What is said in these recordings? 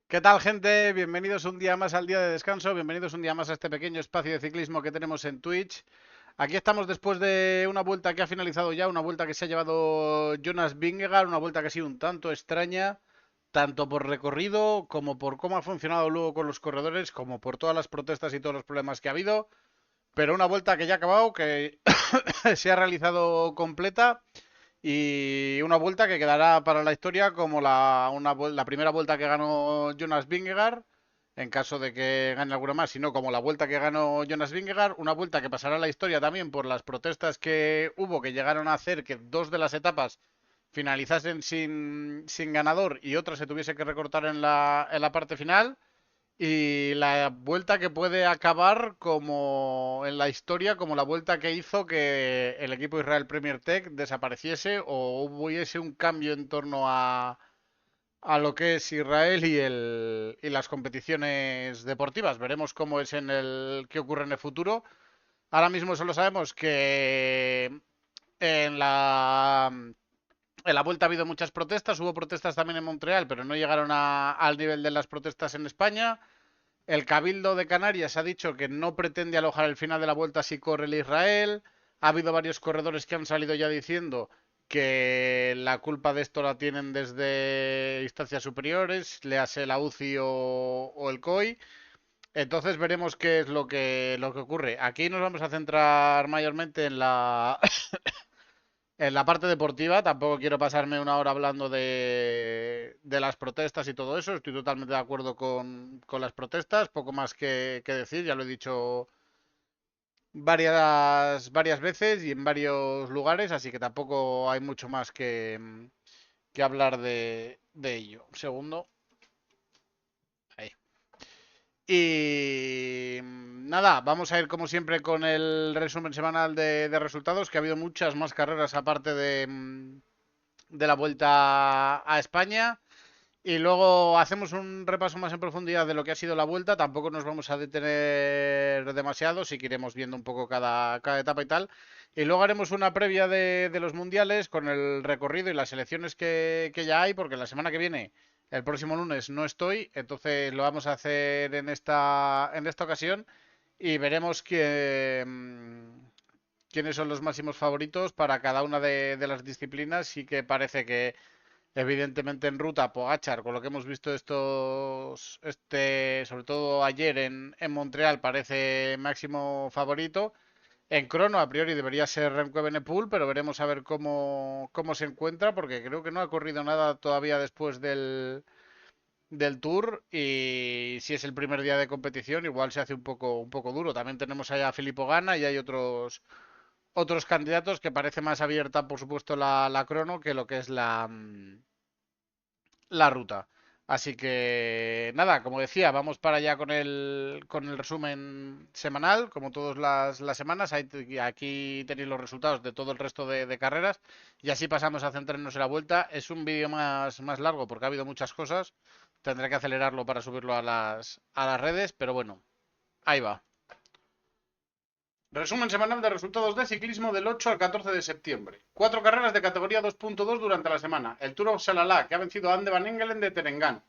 ¿Qué tal, gente? Bienvenidos un día más al día de descanso, bienvenidos un día más a este pequeño espacio de ciclismo que tenemos en Twitch. Aquí estamos después de una vuelta que ha finalizado ya, una vuelta que se ha llevado Jonas Vingegaard, una vuelta que ha sido un tanto extraña, tanto por recorrido como por cómo ha funcionado luego con los corredores, como por todas las protestas y todos los problemas que ha habido. Pero una vuelta que ya ha acabado, que se ha realizado completa y una vuelta que quedará para la historia como la primera vuelta que ganó Jonas Vingegaard, en caso de que gane alguna más, sino como la vuelta que ganó Jonas Vingegaard, una vuelta que pasará a la historia también por las protestas que hubo, que llegaron a hacer que dos de las etapas finalizasen sin ganador y otra se tuviese que recortar en la parte final. Y la vuelta que puede acabar como en la historia, como la vuelta que hizo que el equipo Israel Premier Tech desapareciese o hubiese un cambio en torno a lo que es Israel y las competiciones deportivas. Veremos cómo es qué ocurre en el futuro. Ahora mismo solo sabemos que en la vuelta ha habido muchas protestas, hubo protestas también en Montreal, pero no llegaron al nivel de las protestas en España. El Cabildo de Canarias ha dicho que no pretende alojar el final de la vuelta si corre el Israel. Ha habido varios corredores que han salido ya diciendo que la culpa de esto la tienen desde instancias superiores, le hace la UCI o el COI. Entonces veremos qué es lo que ocurre. Aquí nos vamos a centrar mayormente en la parte deportiva. Tampoco quiero pasarme una hora hablando de las protestas y todo eso. Estoy totalmente de acuerdo con las protestas. Poco más que decir. Ya lo he dicho varias veces y en varios lugares. Así que tampoco hay mucho más que hablar de ello. Un segundo. Ahí. Y nada, vamos a ir como siempre con el resumen semanal de resultados, que ha habido muchas más carreras aparte de la vuelta a España. Y luego hacemos un repaso más en profundidad de lo que ha sido la vuelta. Tampoco nos vamos a detener demasiado, si queremos viendo un poco cada etapa y tal. Y luego haremos una previa de los mundiales con el recorrido y las selecciones que ya hay, porque la semana que viene, el próximo lunes, no estoy. Entonces lo vamos a hacer en esta ocasión y veremos quiénes son los máximos favoritos para cada una de las disciplinas. Sí que parece que evidentemente en ruta, Pogachar, con lo que hemos visto sobre todo ayer en Montreal, parece máximo favorito. En crono, a priori, debería ser Remco Evenepoel, pero veremos a ver cómo se encuentra, porque creo que no ha corrido nada todavía después del Tour. Y si es el primer día de competición, igual se hace un poco duro. También tenemos allá a Filippo Ganna y hay otros candidatos que parece más abierta, por supuesto, la crono que lo que es la ruta. Así que nada, como decía, vamos para allá con el resumen semanal, como todas las semanas. Aquí tenéis los resultados de todo el resto de carreras y así pasamos a centrarnos en la vuelta. Es un vídeo más largo porque ha habido muchas cosas. Tendré que acelerarlo para subirlo a las redes, pero bueno, ahí va. Resumen semanal de resultados de ciclismo del 8 al 14 de septiembre. Cuatro carreras de categoría 2.2 durante la semana. El Tour of Salalá, que ha vencido a Ande Van Engelen de Terengán.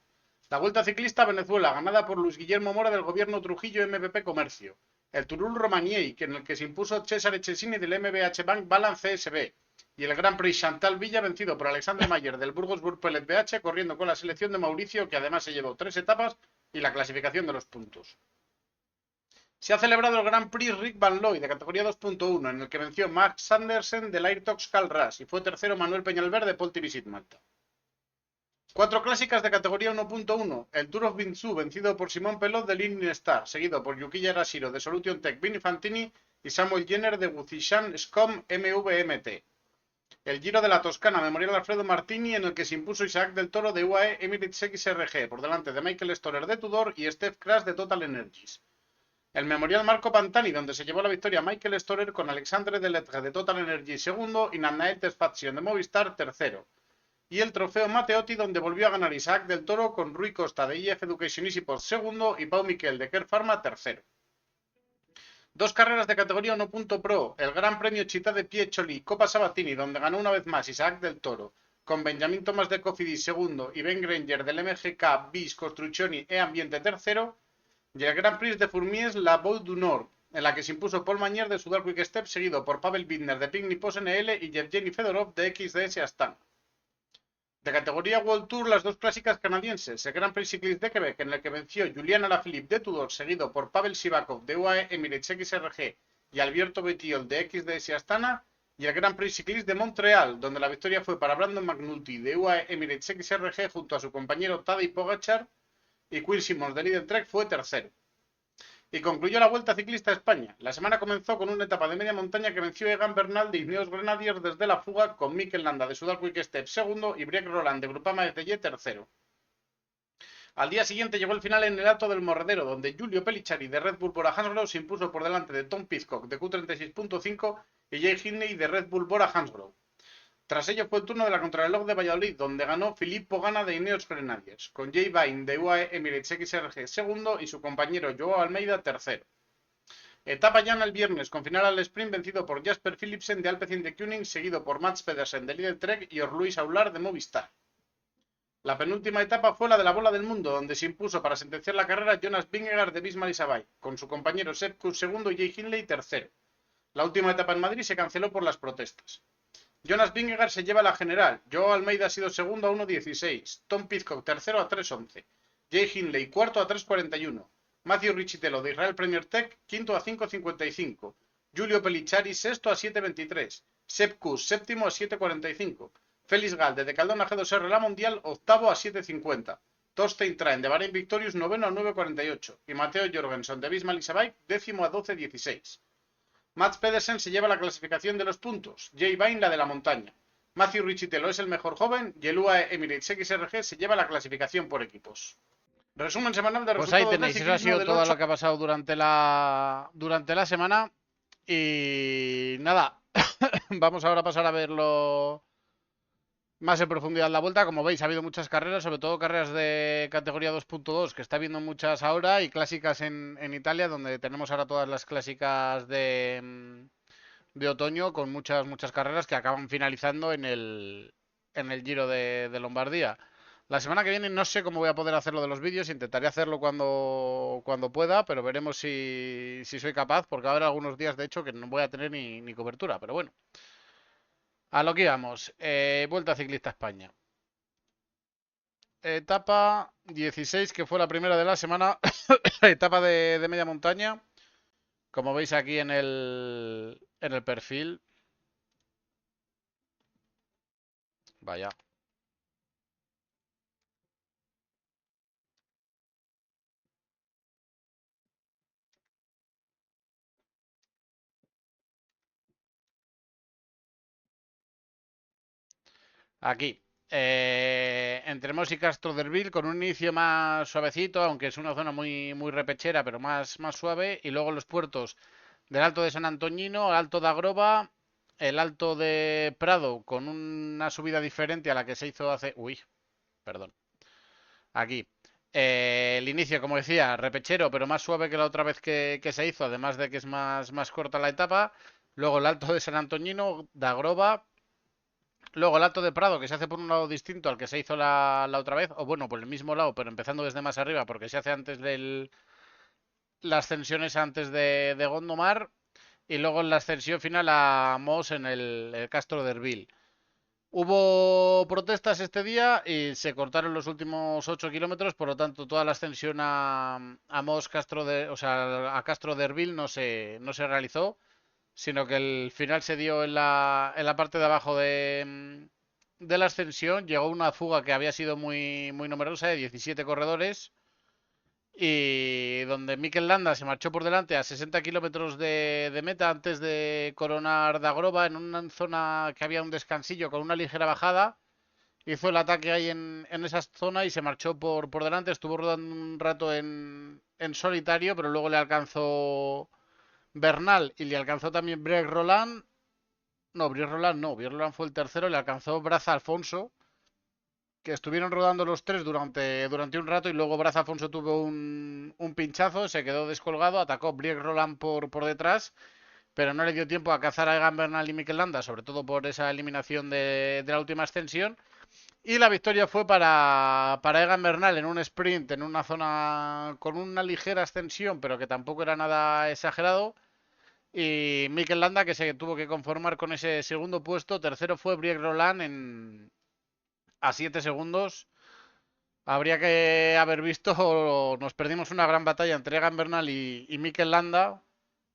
La Vuelta Ciclista a Venezuela, ganada por Luis Guillermo Mora del Gobierno Trujillo MBP Comercio. El Turul Romaniei, en el que se impuso Cesare Cesini del MBH Bank Balance CSB. Y el Gran Prix Chantal Villa, vencido por Alexandre Mayer del Burgos Burpelet BH, corriendo con la selección de Mauricio, que además se llevó 3 etapas y la clasificación de los puntos. Se ha celebrado el Grand Prix Rick Van Looy de categoría 2.1, en el que venció Max Sandersen del Airtox Cal Ras y fue tercero Manuel Peñalver de Polti Visit Malta. Cuatro clásicas de categoría 1.1. El Tour of Vincennes, vencido por Simón Pelot de Lightning Star, seguido por Yukiya Arashiro de Solution Tech, Vini Fantini y Samuel Jenner de Guzishan Scom MVMT. El Giro de la Toscana, Memorial Alfredo Martini, en el que se impuso Isaac del Toro de UAE Emirates XRG, por delante de Michael Storer de Tudor y Steph Crash de Total Energies. El Memorial Marco Pantani, donde se llevó la victoria Michael Storer con Alexandre Delettre de Total Energy segundo y Nanael Tesfazion de Movistar tercero. Y el trofeo Matteotti, donde volvió a ganar Isaac del Toro con Rui Costa de IF Education Easyport segundo y Pau Miquel de Care Pharma tercero. Dos carreras de categoría 1.pro, el Gran Premio Città de Pieccioli Copa Sabatini, donde ganó una vez más Isaac del Toro, con Benjamin Thomas de Cofidis segundo y Ben Granger del MGK Bis Costruzioni e Ambiente tercero, y el Grand Prix de Fourmies La Bout du Nord, en la que se impuso Paul Magnier de Sudal Quick Step, seguido por Pavel Bittner de Picnic Post NL y Yevgeny Fedorov de XDS Astana. De categoría World Tour, las dos clásicas canadienses, el Grand Prix Cycliste de Quebec, en el que venció Julian Alaphilippe de Tudor, seguido por Pavel Sivakov de UAE Emirates XRG y Alberto Bettiol de XDS Astana, y el Grand Prix Cycliste de Montreal, donde la victoria fue para Brandon McNulty de UAE Emirates XRG junto a su compañero Tadej Pogačar, y Quinn Simmons de Lidl Trek fue tercero. Y concluyó la Vuelta Ciclista a España. La semana comenzó con una etapa de media montaña que venció Egan Bernal de Ineos Grenadiers desde la fuga, con Mikel Landa de Sudal Quick Step segundo y Briek Roland de Groupama FDJ tercero. Al día siguiente llegó el final en el Alto del Morredero, donde Giulio Pellicciari de Red Bull Bora-Hansgrohe se impuso por delante de Tom Pidcock de Q36.5 y Jay Hindley de Red Bull Bora-Hansgrohe. Tras ello fue el turno de la contrarreloj de Valladolid, donde ganó Filip Pogana de Ineos Grenadiers, con Jay Vine de UAE Emirates XRG segundo y su compañero Joao Almeida tercero. Etapa llana el viernes, con final al sprint vencido por Jasper Philipsen de Alpecin de Koenig, seguido por Mats Pedersen de Lidl Trek y Orluis Aular de Movistar. La penúltima etapa fue la de la Bola del Mundo, donde se impuso para sentenciar la carrera Jonas Vingegaard de Visma Isabay, con su compañero Sepp Kuss segundo y Jay Hindley tercero. La última etapa en Madrid se canceló por las protestas. Jonas Vingegaard se lleva la general, Joao Almeida ha sido segundo a 1.16, Tom Pidcock tercero a 3.11, Jay Hindley cuarto a 3.41, Matthew Richitello de Israel Premier Tech quinto a 5.55, Giulio Pellicciari sexto a 7.23, Sepp Kuss séptimo a 7.45, Félix Gal de Decaldona G2R La Mundial octavo a 7.50, Thorstein Train de Bahrain Victorious noveno a 9.48 y Matteo Jorgensen de Visma Isabay décimo a 12.16. Mats Pedersen se lleva la clasificación de los puntos, Jay Vine la de la montaña. Matthew Richitello es el mejor joven y el UAE Emirates XRG se lleva la clasificación por equipos. Resumen semanal de resultados. Pues ahí tenéis, eso ha sido todo lo que ha pasado durante la semana. Y nada, vamos ahora a pasar a verlo más en profundidad la vuelta. Como veis, ha habido muchas carreras, sobre todo carreras de categoría 2.2, que está habiendo muchas ahora, y clásicas en Italia, donde tenemos ahora todas las clásicas de otoño, con muchas carreras que acaban finalizando en el Giro de Lombardía. La semana que viene no sé cómo voy a poder hacerlo de los vídeos, intentaré hacerlo cuando pueda, pero veremos si soy capaz, porque va a haber algunos días, de hecho, que no voy a tener ni cobertura, pero bueno. A lo que íbamos, Vuelta Ciclista a España. Etapa 16, que fue la primera de la semana, etapa de media montaña, como veis aquí en el perfil. Vaya. Aquí. Entre Mos y Castro Derbil, con un inicio más suavecito, aunque es una zona muy repechera, pero más suave. Y luego los puertos del Alto de San Antoñino, Alto de Agrova, el Alto de Prado, con una subida diferente a la que se hizo hace... Uy, perdón. Aquí. El inicio, como decía, repechero, pero más suave que la otra vez que se hizo, además de que es más corta la etapa. Luego el Alto de San Antoñino, de Agrova. Luego el Alto de Prado, que se hace por un lado distinto al que se hizo la otra vez, o bueno, por el mismo lado, pero empezando desde más arriba, porque se hace antes la ascensión es antes de Gondomar, y luego en la ascensión final a Mos en el Castro de Herbil. Hubo protestas este día y se cortaron los últimos 8 kilómetros, por lo tanto toda la ascensión a Mos o sea, a Castro de Herbil no se realizó, sino que el final se dio en la parte de abajo de la ascensión. Llegó una fuga que había sido muy numerosa, de 17 corredores, y donde Mikel Landa se marchó por delante a 60 kilómetros de meta antes de coronar Dagroba, en una zona que había un descansillo con una ligera bajada. Hizo el ataque ahí en esa zona y se marchó por delante. Estuvo rodando un rato en solitario, pero luego le alcanzó Bernal y le alcanzó también Briek Roland. No, Briek Roland fue el tercero, le alcanzó Braz Alfonso, que estuvieron rodando los tres durante un rato, y luego Braz Alfonso tuvo un pinchazo, se quedó descolgado, atacó Briek Roland por detrás, pero no le dio tiempo a cazar a Egan Bernal y Mikel Landa, sobre todo por esa eliminación de la última ascensión, Y la victoria fue para Egan Bernal en un sprint, en una zona con una ligera ascensión, pero que tampoco era nada exagerado. Y Mikel Landa, que se tuvo que conformar con ese segundo puesto. Tercero fue Briek Roland a 7 segundos. Habría que haber visto, nos perdimos una gran batalla entre Egan Bernal y Mikel Landa,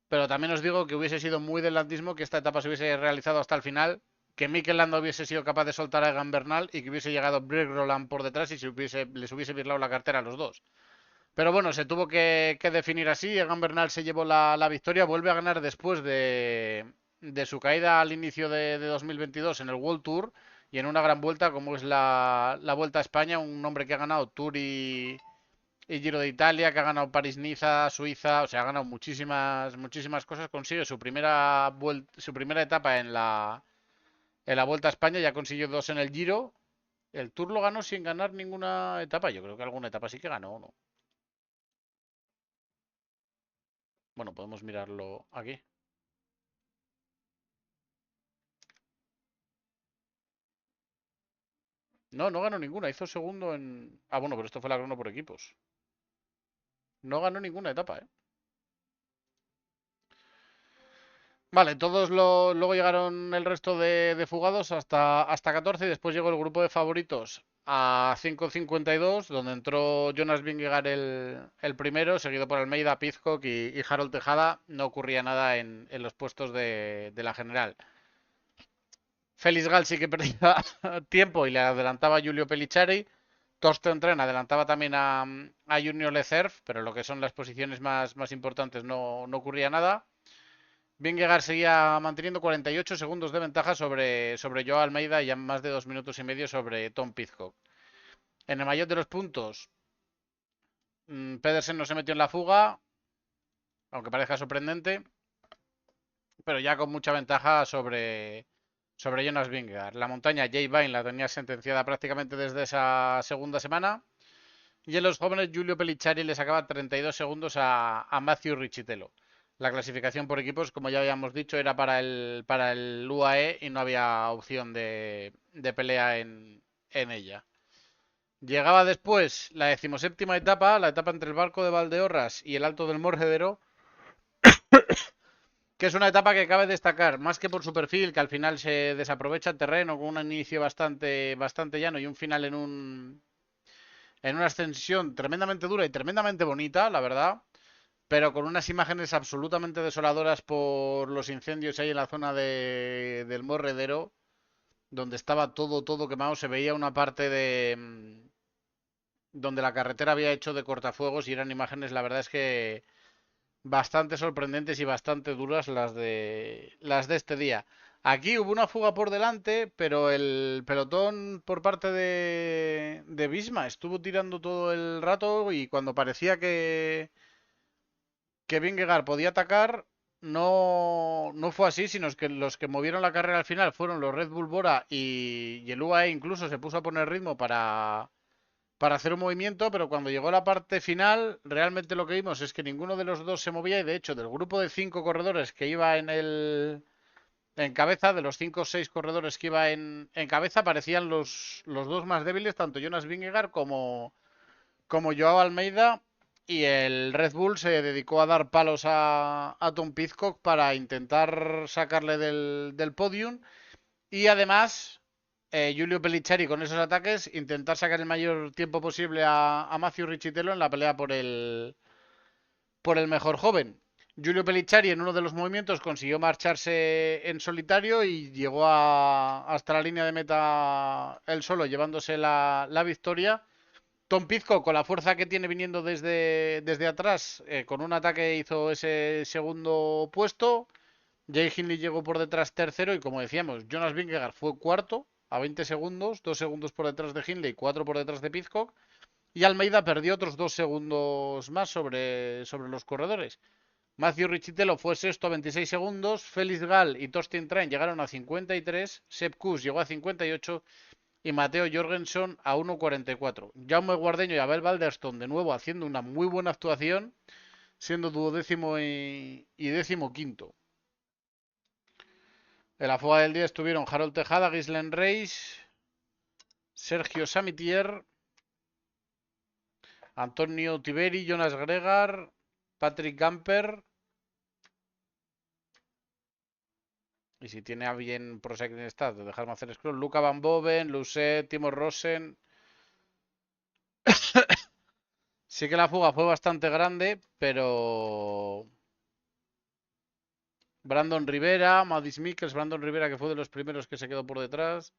pero también os digo que hubiese sido muy del landismo que esta etapa se hubiese realizado hasta el final, que Mikel Landa hubiese sido capaz de soltar a Egan Bernal y que hubiese llegado Briek Roland por detrás y les hubiese virlado la cartera a los dos. Pero bueno, se tuvo que definir así. Egan Bernal se llevó la victoria, vuelve a ganar después de su caída al inicio de 2022 en el World Tour y en una gran vuelta como es la Vuelta a España, un hombre que ha ganado Tour y Giro de Italia, que ha ganado París-Niza, Suiza, o sea, ha ganado muchísimas cosas. Consigue su primera etapa en la Vuelta a España, ya consiguió dos en el Giro. El Tour lo ganó sin ganar ninguna etapa. Yo creo que alguna etapa sí que ganó, ¿no? Bueno, podemos mirarlo aquí. No, no ganó ninguna. Hizo segundo en... Ah, bueno, pero esto fue la crono por equipos. No ganó ninguna etapa, ¿eh? Vale, luego llegaron el resto de fugados hasta 14 y después llegó el grupo de favoritos a 5.52, donde entró Jonas Vingegaard el primero, seguido por Almeida, Pizcock y Harold Tejada. No ocurría nada en los puestos de la general. Félix Gal sí que perdía tiempo y le adelantaba a Giulio Pellicciari. Torsten Tren adelantaba también a Junior Lecerf, pero lo que son las posiciones más importantes no ocurría nada. Vingegaard seguía manteniendo 48 segundos de ventaja sobre Joao Almeida y ya más de 2 minutos y medio sobre Tom Pidcock. En el mayor de los puntos, Pedersen no se metió en la fuga, aunque parezca sorprendente, pero ya con mucha ventaja sobre Jonas Vingegaard. La montaña Jay Vine la tenía sentenciada prácticamente desde esa segunda semana. Y en los jóvenes, Giulio Pellicciari le sacaba 32 segundos a Matthew Richitello. La clasificación por equipos, como ya habíamos dicho, era para el UAE y no había opción de pelea en ella. Llegaba después la 17ª etapa, la etapa entre el barco de Valdeorras y el Alto del Morjedero, que es una etapa que cabe destacar, más que por su perfil, que al final se desaprovecha el terreno con un inicio bastante llano y un final en una ascensión tremendamente dura y tremendamente bonita, la verdad, pero con unas imágenes absolutamente desoladoras por los incendios ahí en la zona del Morredero, donde estaba todo quemado. Se veía una parte donde la carretera había hecho de cortafuegos y eran imágenes, la verdad es que bastante sorprendentes y bastante duras las de este día. Aquí hubo una fuga por delante, pero el pelotón por parte de Visma estuvo tirando todo el rato y cuando parecía que Vingegaard podía atacar, no fue así, sino que los que movieron la carrera al final fueron los Red Bull Bora y el UAE incluso se puso a poner ritmo para hacer un movimiento, pero cuando llegó la parte final, realmente lo que vimos es que ninguno de los dos se movía y de hecho del grupo de 5 corredores que iba en cabeza, de los 5 o 6 corredores que iba en cabeza, parecían los dos más débiles, tanto Jonas Vingegaard como Joao Almeida, y el Red Bull se dedicó a dar palos a Tom Pidcock para intentar sacarle del podium y además Giulio Pellicciari con esos ataques intentar sacar el mayor tiempo posible a Matthew Richitello en la pelea por el mejor joven. Giulio Pellicciari en uno de los movimientos consiguió marcharse en solitario y llegó hasta la línea de meta él solo llevándose la victoria. Tom Pizco, con la fuerza que tiene viniendo desde atrás, con un ataque hizo ese segundo puesto. Jay Hindley llegó por detrás tercero y como decíamos, Jonas Vingegaard fue cuarto a 20 segundos, 2 segundos por detrás de Hindley, 4 por detrás de Pizcock. Y Almeida perdió otros 2 segundos más sobre los corredores. Matthew Richitello fue sexto a 26 segundos, Félix Gall y Torsten Train llegaron a 53, Sepp Kuss llegó a 58 y Mateo Jorgensen a 1.44. Jaume Guardeño y Abel Balderston de nuevo haciendo una muy buena actuación, siendo duodécimo y décimo quinto. En la fuga del día estuvieron Harold Tejada, Gislen Reis, Sergio Samitier, Antonio Tiberi, Jonas Gregar, Patrick Gamper. Y si tiene a bien Pro Cycling Stats, de dejarme hacer scroll. Luca Van Boven, Lucet, Timo Rosen. Sí que la fuga fue bastante grande, pero Brandon Rivera, Madis Mikkels, Brandon Rivera, que fue de los primeros que se quedó por detrás.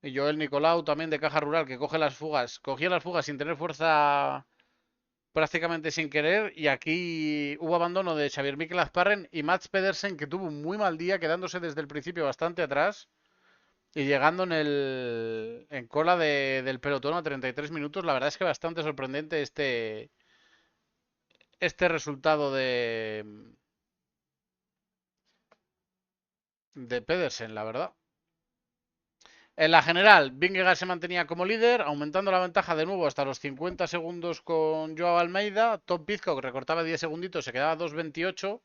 Y Joel Nicolau, también de Caja Rural, que coge las fugas. Cogía las fugas sin tener fuerza prácticamente sin querer. Y aquí hubo abandono de Xavier Mikel Azparren y Mats Pedersen, que tuvo un muy mal día, quedándose desde el principio bastante atrás. Y llegando en cola del pelotón a 33 minutos. La verdad es que bastante sorprendente este resultado de Pedersen, la verdad. En la general, Vingegaard se mantenía como líder, aumentando la ventaja de nuevo hasta los 50 segundos con Joao Almeida. Tom Pidcock recortaba 10 segunditos, se quedaba a 2.28.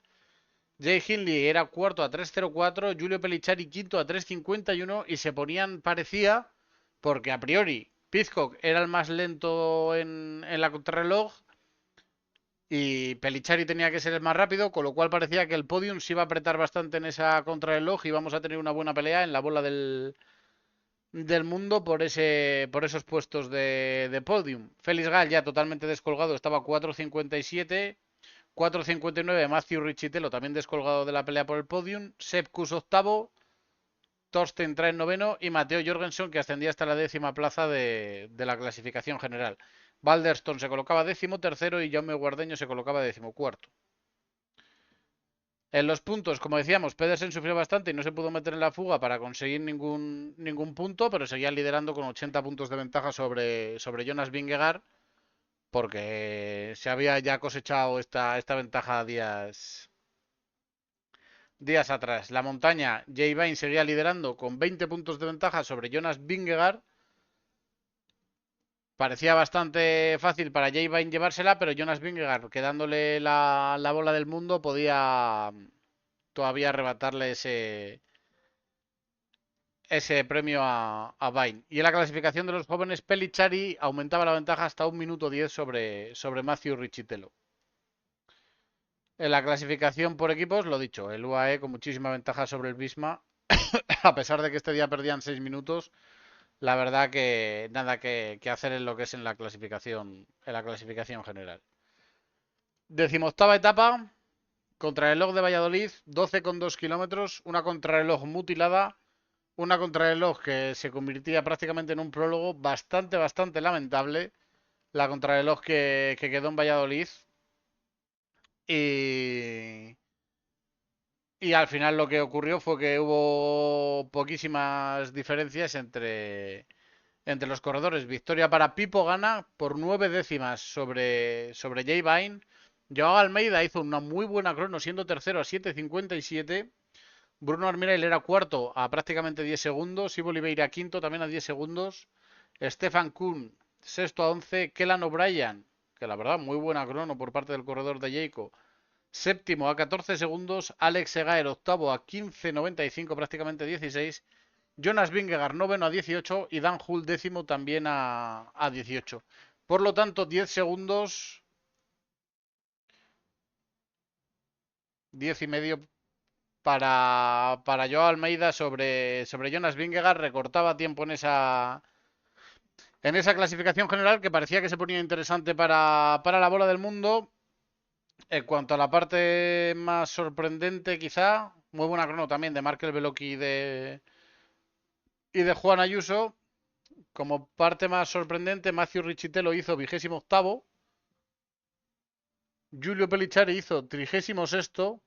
Jay Hindley era cuarto a 3.04, Giulio Pellicciari quinto a 3.51 y se ponían, parecía, porque a priori Pidcock era el más lento en la contrarreloj y Pellicciari tenía que ser el más rápido, con lo cual parecía que el podium se iba a apretar bastante en esa contrarreloj y vamos a tener una buena pelea en la bola del mundo por esos puestos de podium. Félix Gall ya totalmente descolgado, estaba 4.57. 4.59 Matthew Richitelo también descolgado de la pelea por el podium. Sepp Kuss octavo. Torsten Traen noveno. Y Mateo Jorgensen que ascendía hasta la 10ª plaza de la clasificación general. Balderston se colocaba 13º y Jaume Guardeño se colocaba 14º. En los puntos, como decíamos, Pedersen sufrió bastante y no se pudo meter en la fuga para conseguir ningún punto, pero seguía liderando con 80 puntos de ventaja sobre Jonas Vingegaard, porque se había ya cosechado esta ventaja días atrás. La montaña, Jay Vine seguía liderando con 20 puntos de ventaja sobre Jonas Vingegaard. Parecía bastante fácil para Jay Vine llevársela, pero Jonas Vingegaard, quedándole la bola del mundo, podía todavía arrebatarle ese premio a Vine. Y en la clasificación de los jóvenes, Pellicciari aumentaba la ventaja hasta 1 minuto 10 sobre Matthew Richitelo. En la clasificación por equipos, lo dicho, el UAE con muchísima ventaja sobre el Visma, a pesar de que este día perdían 6 minutos, la verdad que nada que hacer en lo que es en la clasificación general. 18ª etapa, contrarreloj de Valladolid, 12,2 kilómetros, una contrarreloj mutilada, una contrarreloj que se convertía prácticamente en un prólogo bastante lamentable, la contrarreloj que quedó en Valladolid. Y al final lo que ocurrió fue que hubo poquísimas diferencias entre los corredores. Victoria para Pipo gana por 9 décimas sobre Jay Vine. Joao Almeida hizo una muy buena crono siendo tercero a 7.57. Bruno Armirail era cuarto a prácticamente 10 segundos. Ivo Oliveira quinto también a 10 segundos. Stefan Kuhn sexto a 11. Kellan O'Brien, que la verdad muy buena crono por parte del corredor de Jayco, séptimo a 14 segundos. Alex Segaer octavo a 15.95, prácticamente 16. Jonas Vingegaard noveno a 18 y Dan Hull décimo también a 18. Por lo tanto, 10 segundos, 10 y medio para Joao Almeida sobre Jonas Vingegaard. Recortaba tiempo en esa clasificación general que parecía que se ponía interesante para la bola del mundo. En cuanto a la parte más sorprendente, quizá, muy buena crono también de Markel Beloki y de Juan Ayuso. Como parte más sorprendente, Matthew Richitelo hizo 28º, Giulio Pellicciari hizo 36º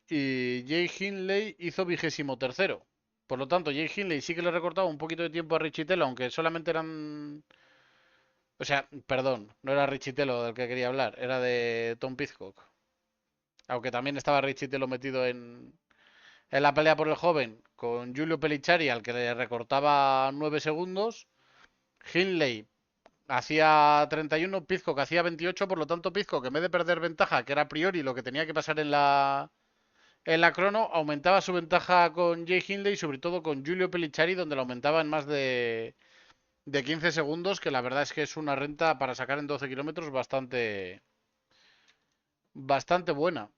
y Jay Hindley hizo 23º. Por lo tanto, Jay Hindley sí que le recortaba un poquito de tiempo a Richitelo, aunque solamente eran... O sea, perdón, no era Richitelo del que quería hablar, era de Tom Pidcock. Aunque también estaba Richitelo metido en la pelea por el joven con Giulio Pellicciari, al que le recortaba 9 segundos. Hindley hacía 31, Pidcock hacía 28, por lo tanto Pidcock, en vez de perder ventaja, que era a priori lo que tenía que pasar En la crono aumentaba su ventaja con Jay Hindley y sobre todo con Giulio Pellicciari, donde la aumentaba en más de 15 segundos, que la verdad es que es una renta para sacar en 12 kilómetros bastante buena.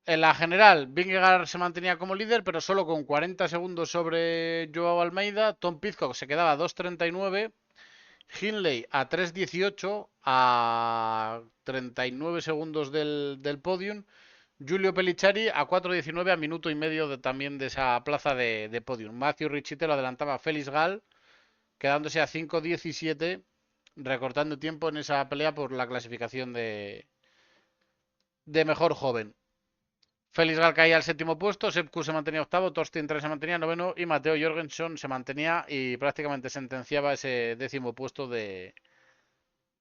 En la general, Vingegaard se mantenía como líder, pero solo con 40 segundos sobre Joao Almeida. Tom Pidcock se quedaba a 2.39. Hindley a 3.18, a 39 segundos del podium. Giulio Pellicciari a 4.19, a minuto y medio también de esa plaza de podium. Matthew Richite lo adelantaba a Félix Gall, quedándose a 5.17, recortando tiempo en esa pelea por la clasificación de mejor joven. Félix Gall caía al séptimo puesto, Sepp Kuss se mantenía octavo, Torsten 3 se mantenía noveno y Matteo Jorgensen se mantenía y prácticamente sentenciaba ese décimo puesto de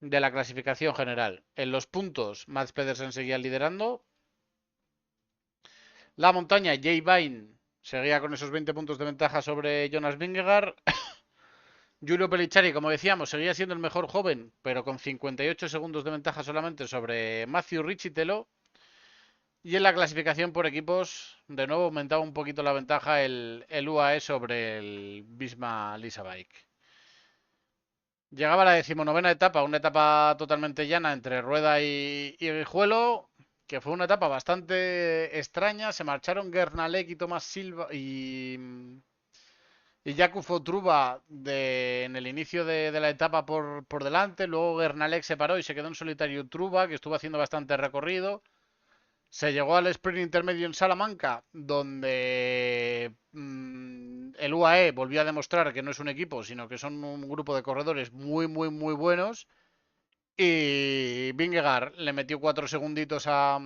la clasificación general. En los puntos, Mads Pedersen seguía liderando. La montaña, Jay Vine seguía con esos 20 puntos de ventaja sobre Jonas Vingegaard. Giulio Pellicciari, como decíamos, seguía siendo el mejor joven, pero con 58 segundos de ventaja solamente sobre Matthew Richitelo. Y en la clasificación por equipos, de nuevo aumentaba un poquito la ventaja el UAE sobre el Visma Lisa Bike. Llegaba la decimonovena etapa, una etapa totalmente llana entre Rueda y Guijuelo, que fue una etapa bastante extraña. Se marcharon Gernalek y Tomás Silva y Jakub Truba en el inicio de la etapa por delante. Luego Gernalek se paró y se quedó en solitario Truba, que estuvo haciendo bastante recorrido. Se llegó al sprint intermedio en Salamanca, donde el UAE volvió a demostrar que no es un equipo, sino que son un grupo de corredores muy, muy, muy buenos. Y Vingegaard le metió 4 segunditos a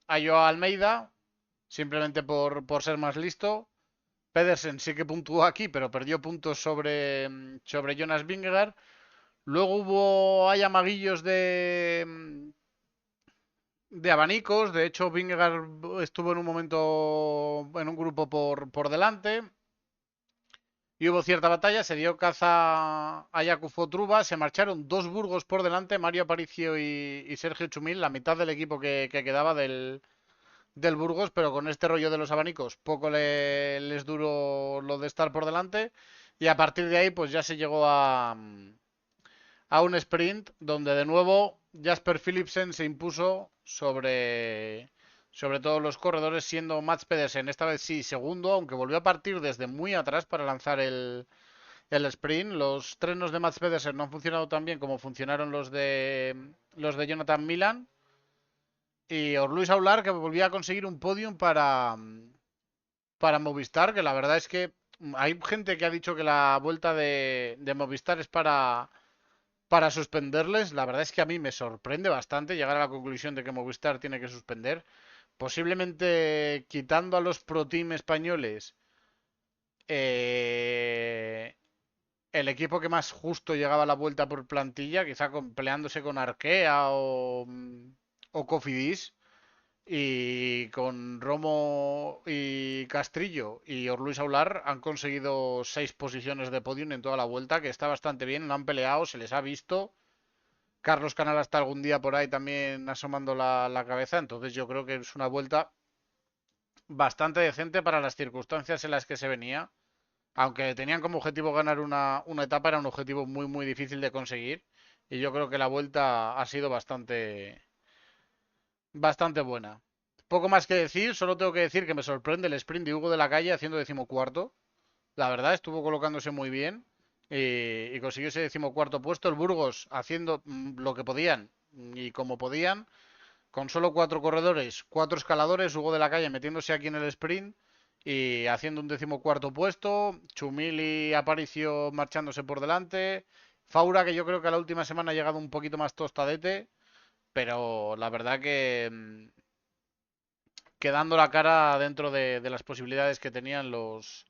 Joao Almeida, simplemente por ser más listo. Pedersen sí que puntuó aquí, pero perdió puntos sobre Jonas Vingegaard. Luego hay amaguillos de abanicos. De hecho, Vingegaard estuvo en un momento en un grupo por delante. Y hubo cierta batalla, se dio caza a Jakub Truba, se marcharon dos Burgos por delante, Mario Aparicio y Sergio Chumil, la mitad del equipo que quedaba del Burgos, pero con este rollo de los abanicos poco les duró lo de estar por delante. Y a partir de ahí, pues ya se llegó a un sprint donde de nuevo Jasper Philipsen se impuso sobre todos los corredores, siendo Mats Pedersen esta vez sí segundo, aunque volvió a partir desde muy atrás para lanzar el sprint. Los trenos de Mats Pedersen no han funcionado tan bien como funcionaron los de Jonathan Milan. Y Luis Aular, que volvía a conseguir un podium para Movistar, que la verdad es que hay gente que ha dicho que la vuelta de Movistar es para suspenderles. La verdad es que a mí me sorprende bastante llegar a la conclusión de que Movistar tiene que suspender. Posiblemente quitando a los Pro Team españoles, el equipo que más justo llegaba a la vuelta por plantilla, quizá peleándose con Arkea o Cofidis, y con Romo y Castrillo y Orluis Aular han conseguido 6 posiciones de podium en toda la vuelta, que está bastante bien, no han peleado, se les ha visto. Carlos Canal está algún día por ahí también asomando la cabeza, entonces yo creo que es una vuelta bastante decente para las circunstancias en las que se venía. Aunque tenían como objetivo ganar una etapa, era un objetivo muy, muy difícil de conseguir. Y yo creo que la vuelta ha sido bastante buena. Poco más que decir, solo tengo que decir que me sorprende el sprint de Hugo de la Calle haciendo decimocuarto. La verdad, estuvo colocándose muy bien y consiguió ese decimocuarto puesto. El Burgos haciendo lo que podían y como podían, con solo 4 corredores, 4 escaladores, Hugo de la Calle metiéndose aquí en el sprint y haciendo un decimocuarto puesto, Chumil y Aparicio marchándose por delante, Faura, que yo creo que a la última semana ha llegado un poquito más tostadete, pero la verdad que dando la cara dentro de las posibilidades que tenían los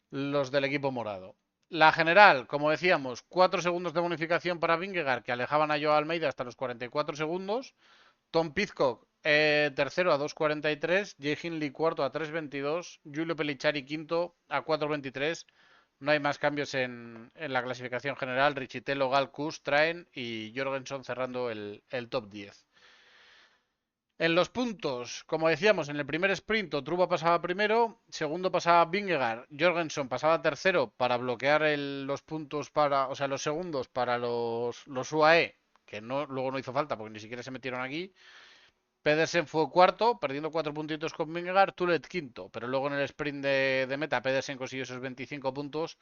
del equipo morado. La general, como decíamos, 4 segundos de bonificación para Vingegaard, que alejaban a Joao Almeida hasta los 44 segundos. Tom Pidcock, tercero a 2.43, Jay Hindley cuarto a 3.22, Giulio Pellicciari quinto a 4.23. No hay más cambios en la clasificación general. Richitello, Gal, Kuss, Traen y Jorgensen cerrando el top 10. En los puntos, como decíamos, en el primer sprint Truba pasaba primero, segundo pasaba Vingegaard, Jorgensen pasaba tercero para bloquear los puntos para, o sea, los segundos para los UAE, que no, luego no hizo falta porque ni siquiera se metieron aquí. Pedersen fue cuarto, perdiendo 4 puntitos con Vingegaard, Tulet quinto, pero luego en el sprint de meta Pedersen consiguió esos 25 puntos,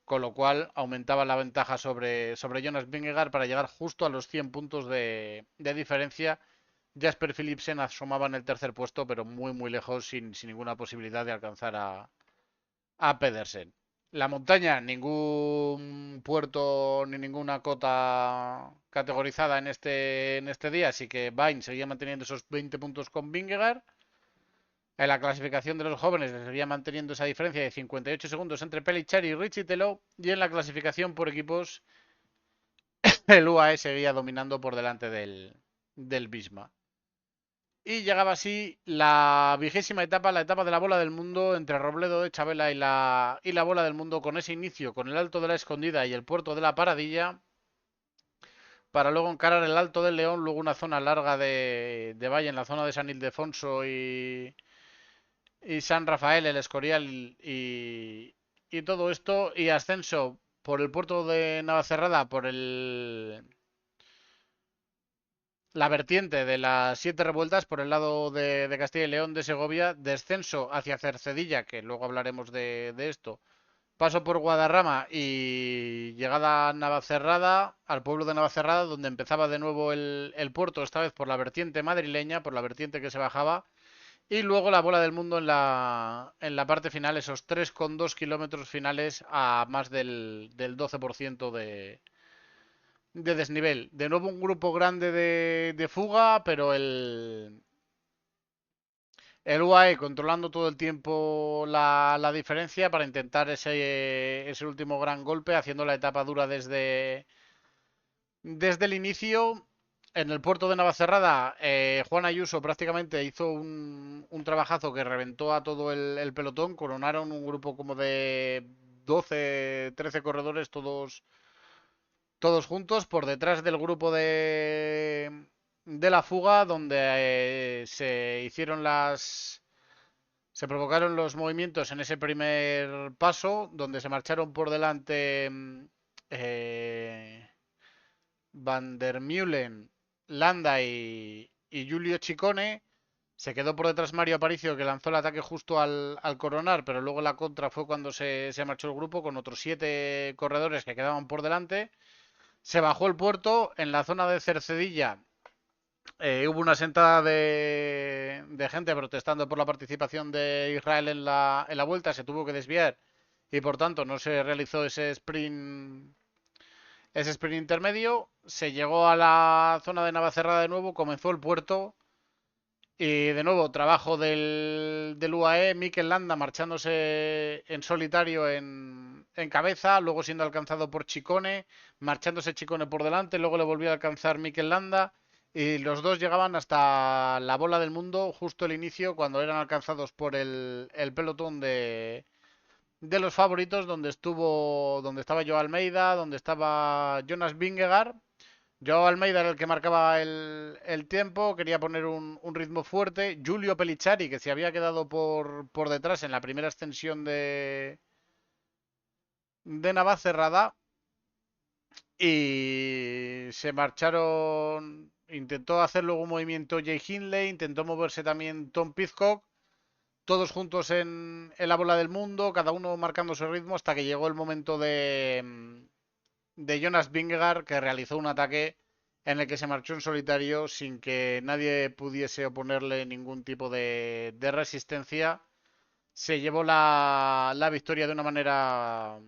con lo cual aumentaba la ventaja sobre Jonas Vingegaard para llegar justo a los 100 puntos de diferencia. Jasper Philipsen asomaba en el tercer puesto, pero muy muy lejos, sin ninguna posibilidad de alcanzar a Pedersen. La montaña, ningún puerto ni ninguna cota categorizada en este día, así que Vine seguía manteniendo esos 20 puntos con Vingegaard. En la clasificación de los jóvenes se seguía manteniendo esa diferencia de 58 segundos entre Pelichari y Richitelo. Y en la clasificación por equipos, el UAE seguía dominando por delante del Bisma. Y llegaba así la 20ª etapa, la etapa de la bola del mundo entre Robledo de Chabela y la bola del mundo, con ese inicio con el Alto de la Escondida y el puerto de la Paradilla, para luego encarar el Alto del León, luego una zona larga de valle en la zona de San Ildefonso y San Rafael, el Escorial y todo esto, y ascenso por el puerto de Navacerrada, por la vertiente de las Siete Revueltas por el lado de Castilla y León, de Segovia, descenso hacia Cercedilla, que luego hablaremos de esto, paso por Guadarrama y llegada a Navacerrada, al pueblo de Navacerrada, donde empezaba de nuevo el puerto, esta vez por la vertiente madrileña, por la vertiente que se bajaba, y luego la bola del mundo en la parte final, esos 3,2 kilómetros finales a más del 12% de desnivel. De nuevo un grupo grande de fuga, pero el UAE controlando todo el tiempo la diferencia para intentar ese último gran golpe, haciendo la etapa dura desde el inicio. En el puerto de Navacerrada, Juan Ayuso prácticamente hizo un trabajazo que reventó a todo el pelotón. Coronaron un grupo como de 12, 13 corredores, todos juntos por detrás del grupo de la fuga, donde se provocaron los movimientos en ese primer paso, donde se marcharon por delante Van der Meulen, Landa y Giulio Ciccone. Se quedó por detrás Mario Aparicio, que lanzó el ataque justo al coronar, pero luego la contra fue cuando se marchó el grupo con otros 7 corredores que quedaban por delante. Se bajó el puerto en la zona de Cercedilla. Hubo una sentada de gente protestando por la participación de Israel en la vuelta. Se tuvo que desviar y por tanto no se realizó ese sprint intermedio. Se llegó a la zona de Navacerrada de nuevo. Comenzó el puerto. Y de nuevo, trabajo del UAE, Mikel Landa marchándose en solitario en cabeza, luego siendo alcanzado por Ciccone, marchándose Ciccone por delante, luego le volvió a alcanzar Mikel Landa y los dos llegaban hasta la bola del mundo, justo el inicio, cuando eran alcanzados por el pelotón de los favoritos, donde estaba Joao Almeida, donde estaba Jonas Vingegaard. Joao Almeida era el que marcaba el tiempo, quería poner un ritmo fuerte. Giulio Pellicciari, que se había quedado por detrás en la primera extensión de Navacerrada. Y se marcharon. Intentó hacer luego un movimiento Jay Hindley, intentó moverse también Tom Pidcock. Todos juntos en la bola del mundo, cada uno marcando su ritmo, hasta que llegó el momento de Jonas Vingegaard, que realizó un ataque en el que se marchó en solitario sin que nadie pudiese oponerle ningún tipo de resistencia. Se llevó la victoria de una manera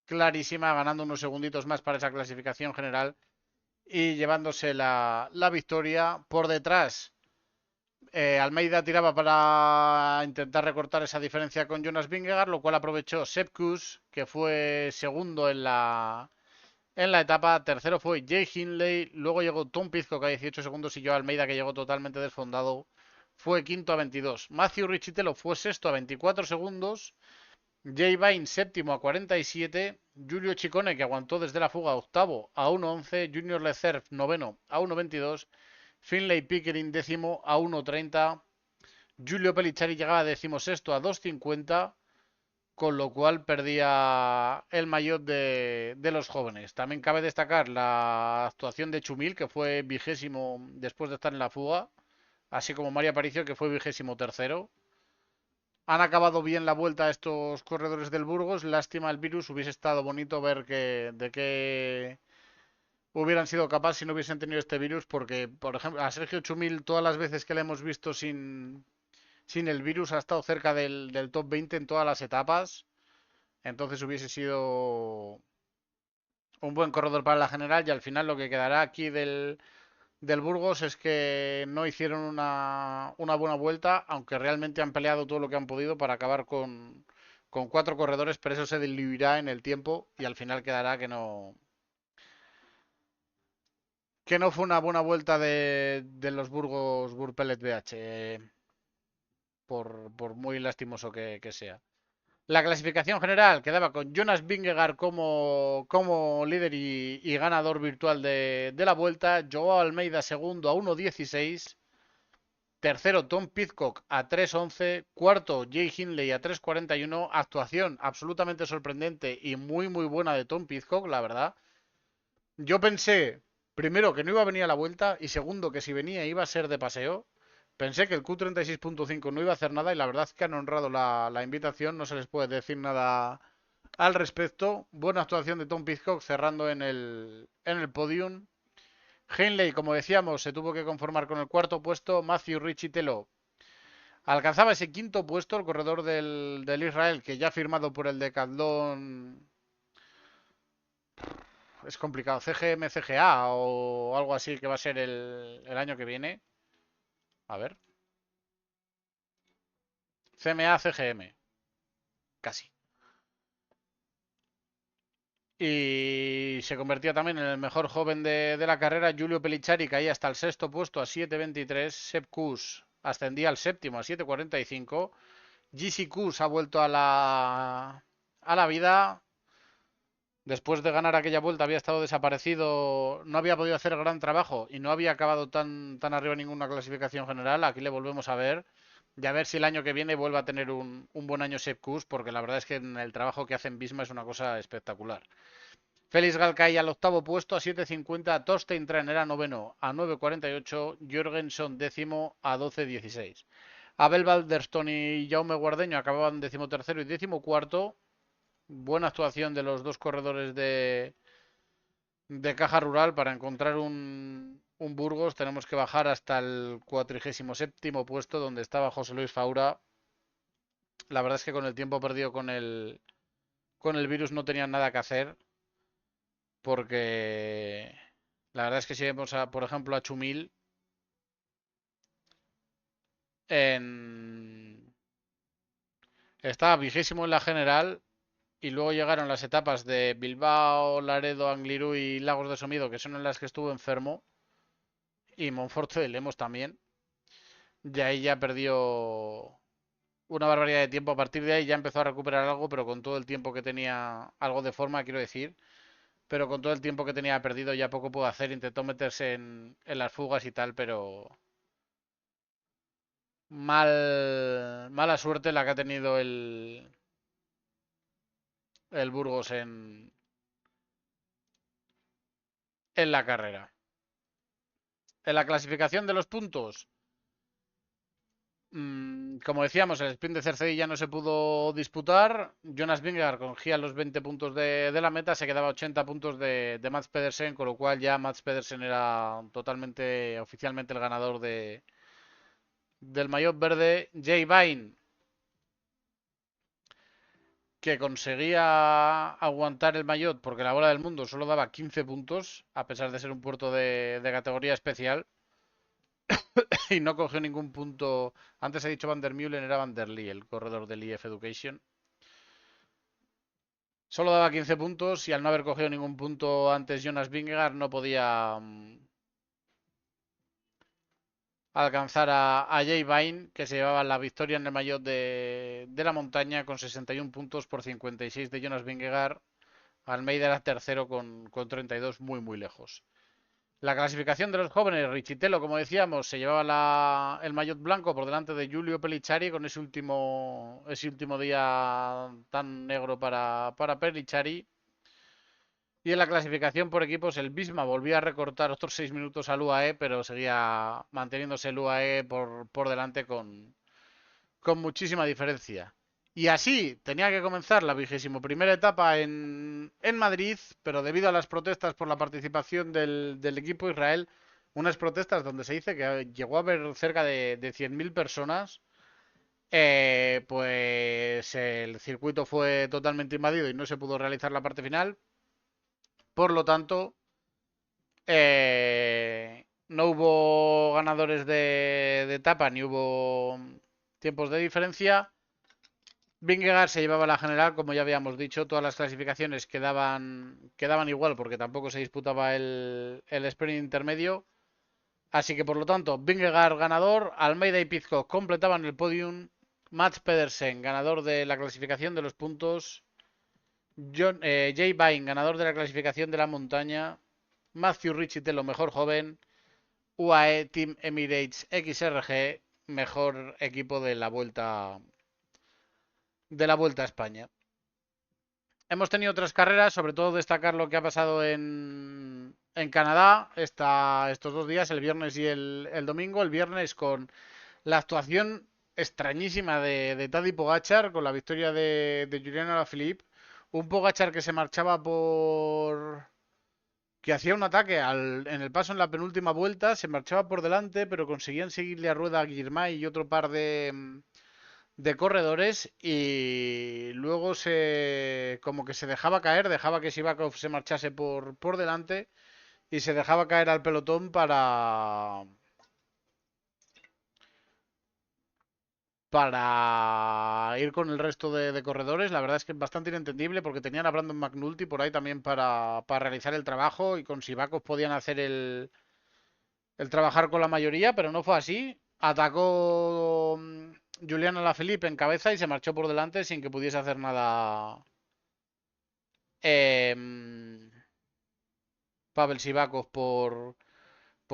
clarísima, ganando unos segunditos más para esa clasificación general y llevándose la victoria. Por detrás, Almeida tiraba para intentar recortar esa diferencia con Jonas Vingegaard, lo cual aprovechó Sepp Kuss, que fue segundo en la etapa. Tercero fue Jay Hindley, luego llegó Tom Pidcock a 18 segundos y Joao Almeida, que llegó totalmente desfondado, fue quinto a 22. Matthew Richitelo fue sexto a 24 segundos. Jay Vine séptimo a 47. Giulio Ciccone, que aguantó desde la fuga, octavo a 1.11. Junior Lecerf noveno a 1.22. Finlay Pickering décimo a 1.30. Giulio Pellicciari llegaba decimosexto a 2.50. Con lo cual perdía el maillot de los jóvenes. También cabe destacar la actuación de Chumil, que fue vigésimo después de estar en la fuga, así como Mario Aparicio, que fue vigésimo tercero. Han acabado bien la vuelta estos corredores del Burgos. Lástima el virus. Hubiese estado bonito ver de qué hubieran sido capaces si no hubiesen tenido este virus. Porque, por ejemplo, a Sergio Chumil, todas las veces que le hemos visto sin el virus, ha estado cerca del top 20 en todas las etapas. Entonces hubiese sido un buen corredor para la general. Y al final lo que quedará aquí del Burgos es que no hicieron una buena vuelta, aunque realmente han peleado todo lo que han podido para acabar con 4 corredores, pero eso se diluirá en el tiempo y al final quedará que no fue una buena vuelta de los Burgos Burpelet BH, por muy lastimoso que sea. La clasificación general quedaba con Jonas Vingegaard como líder y ganador virtual de la vuelta. Joao Almeida segundo a 1.16. Tercero Tom Pidcock a 3.11. Cuarto Jay Hindley a 3.41. Actuación absolutamente sorprendente y muy muy buena de Tom Pidcock, la verdad. Yo pensé, primero, que no iba a venir a la vuelta y segundo, que si venía iba a ser de paseo. Pensé que el Q36.5 no iba a hacer nada y la verdad es que han honrado la invitación, no se les puede decir nada al respecto. Buena actuación de Tom Pidcock cerrando en el podium. Hindley, como decíamos, se tuvo que conformar con el cuarto puesto. Matthew Richitelo alcanzaba ese quinto puesto, el corredor del Israel, que ya ha firmado por el Decathlon. Es complicado, CGM, CGA o algo así que va a ser el año que viene. A ver. CMA, CGM. Casi. Y se convertía también en el mejor joven de la carrera. Giulio Pellicciari caía hasta el sexto puesto a 7.23. Sepp Kuss ascendía al séptimo a 7.45. GC Kuss ha vuelto a la vida. Después de ganar aquella vuelta había estado desaparecido, no había podido hacer gran trabajo y no había acabado tan arriba en ninguna clasificación general. Aquí le volvemos a ver y a ver si el año que viene vuelve a tener un buen año Sepp Kuss, porque la verdad es que en el trabajo que hace en Visma es una cosa espectacular. Félix Galkay al octavo puesto a 7.50. Torstein Tren era noveno a 9.48. Jorgensen décimo a 12.16. Abel Balderston y Jaume Guardeño acababan decimotercero y decimocuarto. Buena actuación de los dos corredores de Caja Rural. Para encontrar un Burgos tenemos que bajar hasta el 47º puesto donde estaba José Luis Faura. La verdad es que con el tiempo perdido con el virus no tenían nada que hacer, porque la verdad es que si vemos, por ejemplo, a Chumil en... estaba vigésimo en la general y luego llegaron las etapas de Bilbao, Laredo, Angliru y Lagos de Somido, que son en las que estuvo enfermo, y Monforte de Lemos también. De ahí ya perdió una barbaridad de tiempo. A partir de ahí ya empezó a recuperar algo, pero con todo el tiempo que tenía, algo de forma, quiero decir, pero con todo el tiempo que tenía perdido ya poco pudo hacer. Intentó meterse en las fugas y tal, pero mala suerte la que ha tenido el Burgos en la carrera. En la clasificación de los puntos, como decíamos, el sprint de Cercedilla ya no se pudo disputar. Jonas Vingegaard cogía los 20 puntos de la meta, se quedaba 80 puntos de Mats Pedersen, con lo cual ya Mats Pedersen era totalmente, oficialmente el ganador del maillot verde. Jay Vine, que conseguía aguantar el maillot porque la bola del mundo solo daba 15 puntos, a pesar de ser un puerto de categoría especial. Y no cogió ningún punto. Antes he dicho Van der Meulen, era Van der Lee, el corredor del IF Education. Solo daba 15 puntos y al no haber cogido ningún punto antes Jonas Vingegaard no podía alcanzar a Jay Vine, que se llevaba la victoria en el maillot de la montaña con 61 puntos por 56 de Jonas Vingegaard. Almeida era tercero con 32, muy muy lejos. La clasificación de los jóvenes, Richitelo, como decíamos, se llevaba el maillot blanco por delante de Giulio Pellicciari con ese último día tan negro para Pellicciari. Y en la clasificación por equipos, el Bisma volvía a recortar otros 6 minutos al UAE, pero seguía manteniéndose el UAE por delante con muchísima diferencia. Y así tenía que comenzar la 21ª etapa en Madrid, pero debido a las protestas por la participación del equipo Israel, unas protestas donde se dice que llegó a haber cerca de 100.000 personas, pues el circuito fue totalmente invadido y no se pudo realizar la parte final. Por lo tanto, no hubo ganadores de etapa ni hubo tiempos de diferencia. Vingegaard se llevaba la general, como ya habíamos dicho, todas las clasificaciones quedaban igual porque tampoco se disputaba el sprint intermedio. Así que por lo tanto, Vingegaard ganador, Almeida y Pizco completaban el podium, Mats Pedersen ganador de la clasificación de los puntos, Jay Vine ganador de la clasificación de la montaña, Matthew Richitelo mejor joven, UAE Team Emirates XRG mejor equipo de la Vuelta a España. Hemos tenido otras carreras, sobre todo destacar lo que ha pasado en Canadá estos 2 días, el viernes y el domingo. El viernes con la actuación extrañísima de Tadej Pogačar, con la victoria de Julian Alaphilippe. Un Pogačar que se marchaba que hacía un ataque en el paso en la penúltima vuelta, se marchaba por delante, pero conseguían seguirle a rueda a Girmay y otro par de corredores y luego como que se dejaba caer, dejaba que Sivakov se marchase por delante y se dejaba caer al pelotón para ir con el resto de corredores. La verdad es que es bastante inentendible porque tenían a Brandon McNulty por ahí también para realizar el trabajo y con Sivakov podían hacer el trabajar con la mayoría, pero no fue así. Atacó Julian Alaphilippe en cabeza y se marchó por delante sin que pudiese hacer nada Pavel Sivakov por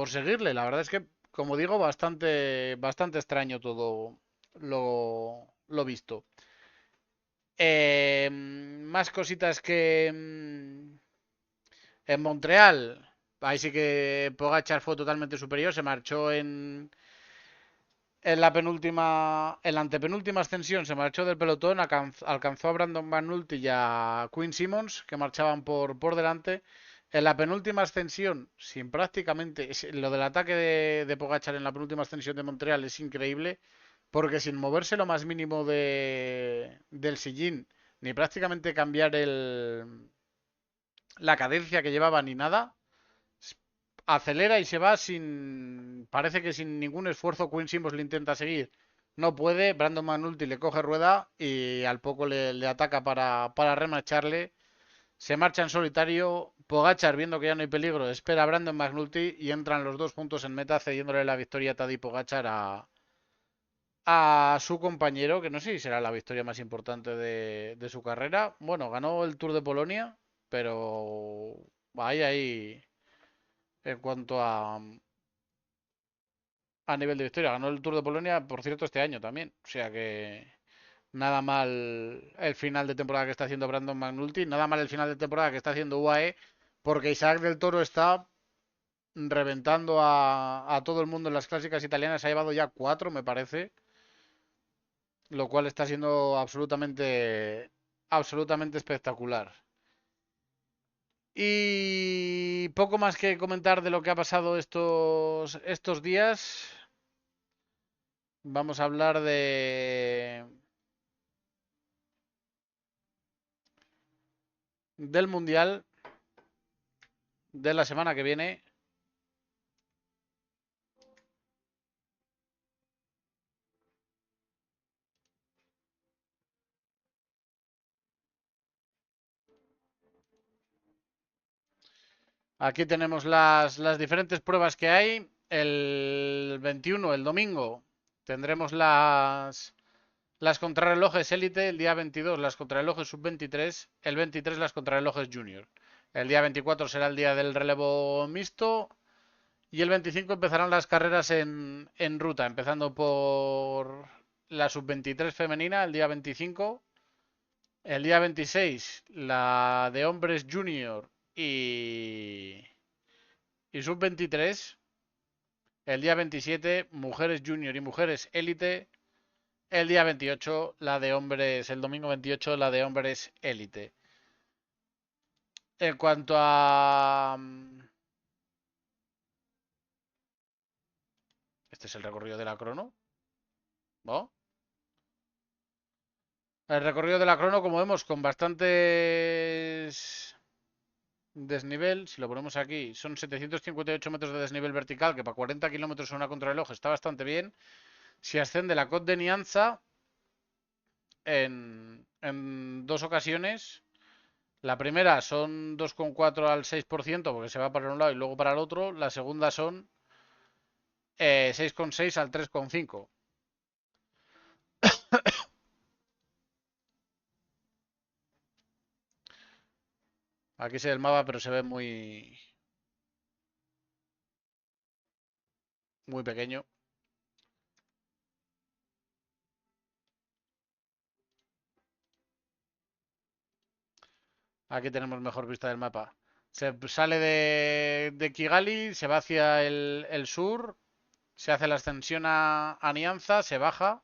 seguirle. La verdad es que, como digo, bastante extraño todo lo visto. Más cositas que en Montreal. Ahí sí que Pogačar fue totalmente superior. Se marchó en la antepenúltima ascensión se marchó del pelotón, alcanzó a Brandon McNulty y a Quinn Simmons, que marchaban por delante. En la penúltima ascensión, sin prácticamente. Lo del ataque de Pogačar en la penúltima ascensión de Montreal es increíble, porque sin moverse lo más mínimo del sillín, ni prácticamente cambiar la cadencia que llevaba ni nada, acelera y se va parece que sin ningún esfuerzo. Quinn Simmons le intenta seguir, no puede, Brandon McNulty le coge rueda y al poco le ataca para remarcharle, se marcha en solitario. Pogačar, viendo que ya no hay peligro, espera a Brandon McNulty y entran los dos juntos en meta, cediéndole la victoria a Tadej Pogačar a su compañero, que no sé si será la victoria más importante de su carrera. Bueno, ganó el Tour de Polonia, pero ahí en cuanto a nivel de victoria. Ganó el Tour de Polonia, por cierto, este año también. O sea que nada mal el final de temporada que está haciendo Brandon McNulty, nada mal el final de temporada que está haciendo UAE, porque Isaac del Toro está reventando a todo el mundo en las clásicas italianas. Ha llevado ya 4, me parece, lo cual está siendo absolutamente espectacular. Y poco más que comentar de lo que ha pasado estos días. Vamos a hablar del Mundial de la semana que viene. Aquí tenemos las diferentes pruebas que hay. El 21, el domingo, tendremos las contrarrelojes élite. El día 22, las contrarrelojes sub-23. El 23, las contrarrelojes junior. El día 24 será el día del relevo mixto. Y el 25 empezarán las carreras en ruta, empezando por la sub-23 femenina el día 25. El día 26 la de hombres junior y sub-23. El día 27 mujeres junior y mujeres élite. El día 28 la de hombres, el domingo 28 la de hombres élite. En cuanto a... Este es el recorrido de la crono, ¿no? El recorrido de la crono, como vemos, con bastantes desnivel. Si lo ponemos aquí, son 758 metros de desnivel vertical, que para 40 kilómetros en una contrarreloj está bastante bien. Si asciende la Cot de Nianza en dos ocasiones. La primera son 2,4 al 6%, porque se va para un lado y luego para el otro. La segunda son 6,6 al 3,5. Aquí se ve el mapa, pero se ve muy pequeño. Aquí tenemos mejor vista del mapa. Se sale de Kigali, se va hacia el sur, se hace la ascensión a Nianza, se baja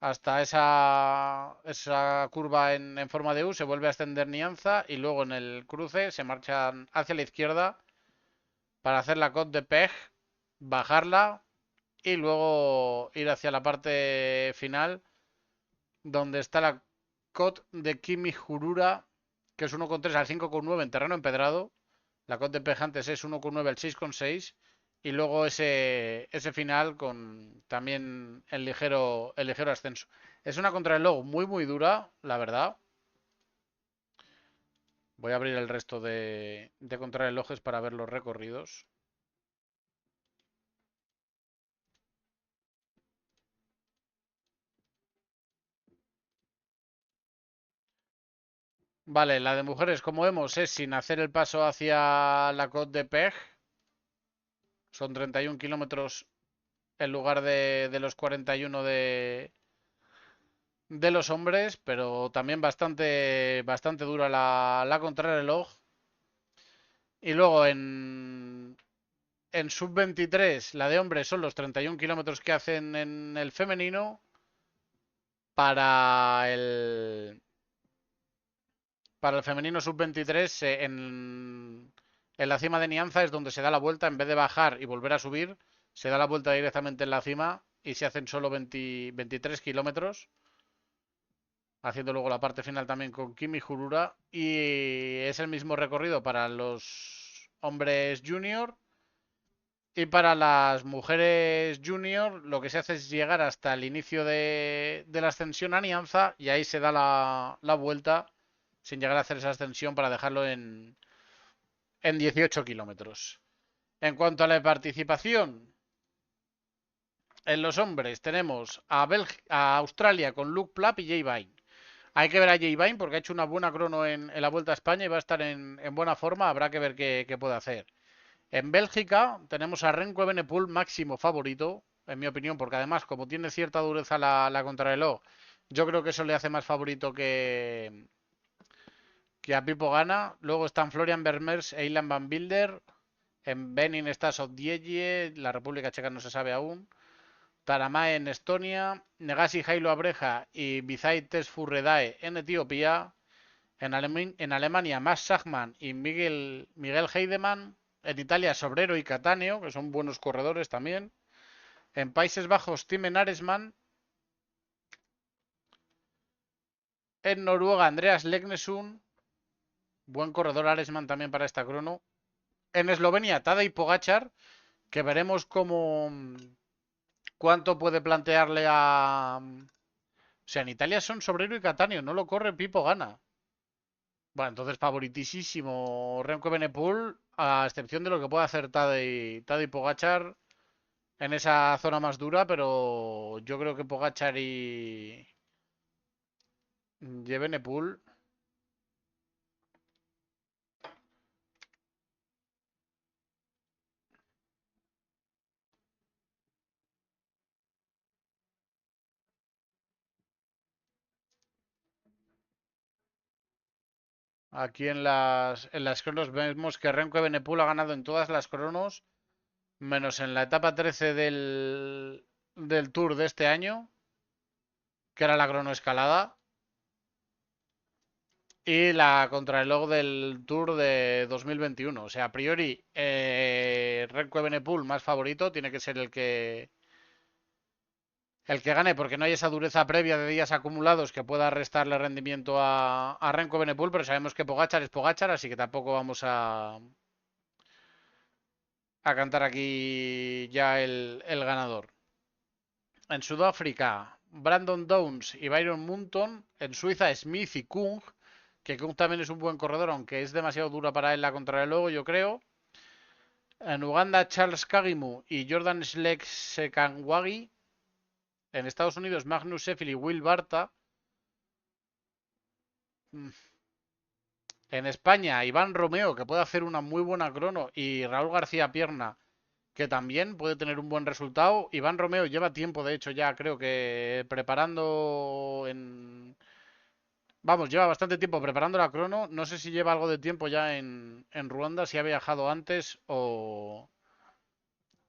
hasta esa curva en forma de U, se vuelve a ascender Nianza y luego en el cruce se marchan hacia la izquierda para hacer la Côte de Peg, bajarla y luego ir hacia la parte final donde está la Côte de Kimihurura, que es 1,3 al 5,9 en terreno empedrado. La Côte de Pejantes es 1,9 al 6,6. Y luego ese final con también el ligero ascenso. Es una contrarreloj muy dura, la verdad. Voy a abrir el resto de contrarrelojes para ver los recorridos. Vale, la de mujeres, como vemos, es sin hacer el paso hacia la Côte de Peg. Son 31 kilómetros en lugar de los 41 de los hombres, pero también bastante dura la contrarreloj. Y luego en sub-23, la de hombres son los 31 kilómetros que hacen en el femenino. Para para el femenino sub-23, en la cima de Nianza es donde se da la vuelta, en vez de bajar y volver a subir, se da la vuelta directamente en la cima y se hacen solo 23 kilómetros, haciendo luego la parte final también con Kimi Jurura. Y es el mismo recorrido para los hombres junior. Y para las mujeres junior, lo que se hace es llegar hasta el inicio de la ascensión a Nianza y ahí se da la vuelta sin llegar a hacer esa ascensión para dejarlo en 18 kilómetros. En cuanto a la participación, en los hombres tenemos a Australia con Luke Plapp y Jay Vine. Hay que ver a Jay Vine porque ha hecho una buena crono en la Vuelta a España y va a estar en buena forma. Habrá que ver qué puede hacer. En Bélgica tenemos a Remco Evenepoel máximo favorito, en mi opinión, porque además como tiene cierta dureza la contrarreloj, yo creo que eso le hace más favorito que a Pipo Gana. Luego están Florian Vermeers e Ilan Van Wilder. En Benin está Sotdieye, la República Checa no se sabe aún. Taramae en Estonia, Negasi Jailo Abreja y Bizay Tesfurredae en Etiopía. En Alemania, Max Schachmann y Miguel Heidemann. En Italia, Sobrero y Cattaneo, que son buenos corredores también. En Países Bajos, Timen Aresman. En Noruega, Andreas Legnesund. Buen corredor Aresman también para esta crono. En Eslovenia, Tadej Pogačar, que veremos cuánto puede plantearle a... O sea, en Italia son Sobrero y Cattaneo, no lo corre Pipo Gana. Bueno, entonces favoritísimo Remco Evenepoel, a excepción de lo que pueda hacer Tadej Pogačar en esa zona más dura, pero yo creo que Pogačar y Evenepoel. Aquí en las cronos vemos que Remco Evenepoel ha ganado en todas las cronos, menos en la etapa 13 del Tour de este año, que era la cronoescalada, y la contrarreloj del Tour de 2021. O sea, a priori, Remco Evenepoel más favorito tiene que ser el que gane, porque no hay esa dureza previa de días acumulados que pueda restarle rendimiento a Remco Evenepoel, pero sabemos que Pogačar es Pogačar, así que tampoco vamos a cantar aquí ya el ganador. En Sudáfrica, Brandon Downs y Byron Munton. En Suiza, Smith y Kung, que Kung también es un buen corredor, aunque es demasiado dura para él la contrarreloj, yo creo. En Uganda, Charles Kagimu y Jordan Schleck Sekangwagi. En Estados Unidos, Magnus Sheffield y Will Barta. En España, Iván Romeo, que puede hacer una muy buena crono, y Raúl García Pierna, que también puede tener un buen resultado. Iván Romeo lleva tiempo, de hecho, ya creo que preparando Vamos, lleva bastante tiempo preparando la crono. No sé si lleva algo de tiempo ya en Ruanda, si ha viajado antes o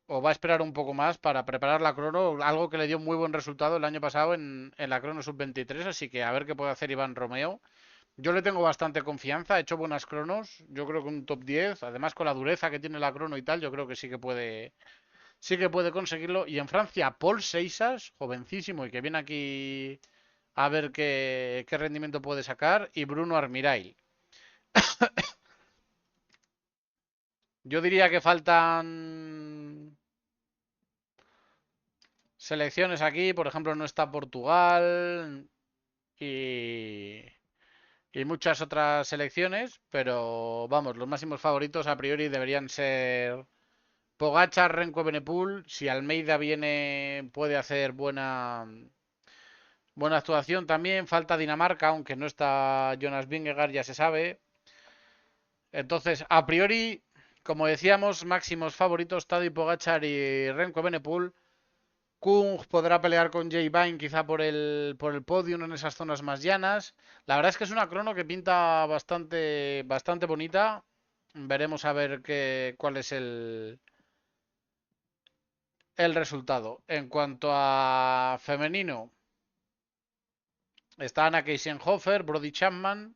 va a esperar un poco más para preparar la crono. Algo que le dio muy buen resultado el año pasado en la crono sub-23. Así que a ver qué puede hacer Iván Romeo. Yo le tengo bastante confianza, ha hecho buenas cronos. Yo creo que un top 10, además con la dureza que tiene la crono y tal, yo creo que sí que puede conseguirlo. Y en Francia, Paul Seixas, jovencísimo y que viene aquí a ver qué rendimiento puede sacar. Y Bruno Armirail. Yo diría que faltan selecciones aquí. Por ejemplo, no está Portugal y muchas otras selecciones. Pero vamos, los máximos favoritos a priori deberían ser Pogačar, Renko Evenepoel. Si Almeida viene, puede hacer buena actuación también. Falta Dinamarca, aunque no está Jonas Vingegaard, ya se sabe. Entonces, a priori, como decíamos, máximos favoritos Tadej Pogačar y Remco Evenepoel. Kung podrá pelear con Jay Vine quizá por el podium en esas zonas más llanas. La verdad es que es una crono que pinta bastante, bastante bonita. Veremos a ver cuál es el resultado. En cuanto a femenino, está Anna Keisenhofer, Brody Chapman,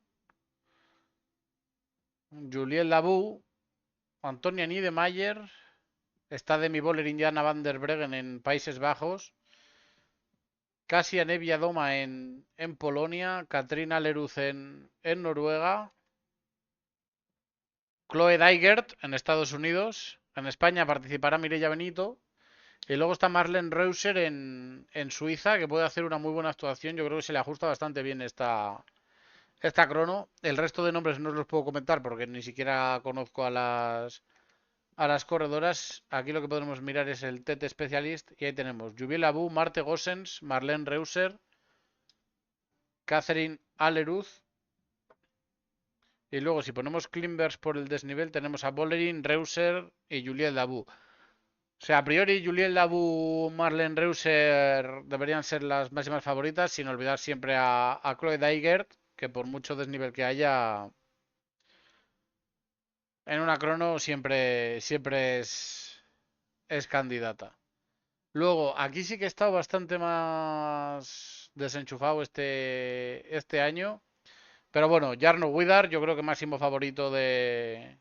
Julien Labou, Antonia Niedermayer. Está Demi Voller, Indiana van der Breggen en Países Bajos. Kasia Nevia Doma en Polonia. Katrina Leruz en Noruega. Chloe Dygert en Estados Unidos. En España participará Mireia Benito. Y luego está Marlene Reuser en Suiza, que puede hacer una muy buena actuación. Yo creo que se le ajusta bastante bien esta crono. El resto de nombres no os los puedo comentar porque ni siquiera conozco a las corredoras. Aquí lo que podemos mirar es el TT Specialist y ahí tenemos Jubiel Abu, Marte Gossens, Marlene Reuser, Catherine Aleruz. Y luego si ponemos Climbers por el desnivel tenemos a Bolerin, Reuser y Juliel Dabu. O sea, a priori Juliel Dabu, Marlene Reuser deberían ser las máximas favoritas, sin olvidar siempre a Chloe Dygert, que por mucho desnivel que haya en una crono siempre es candidata. Luego, aquí sí que he estado bastante más desenchufado este año. Pero bueno, Jarno Widar, yo creo que máximo favorito de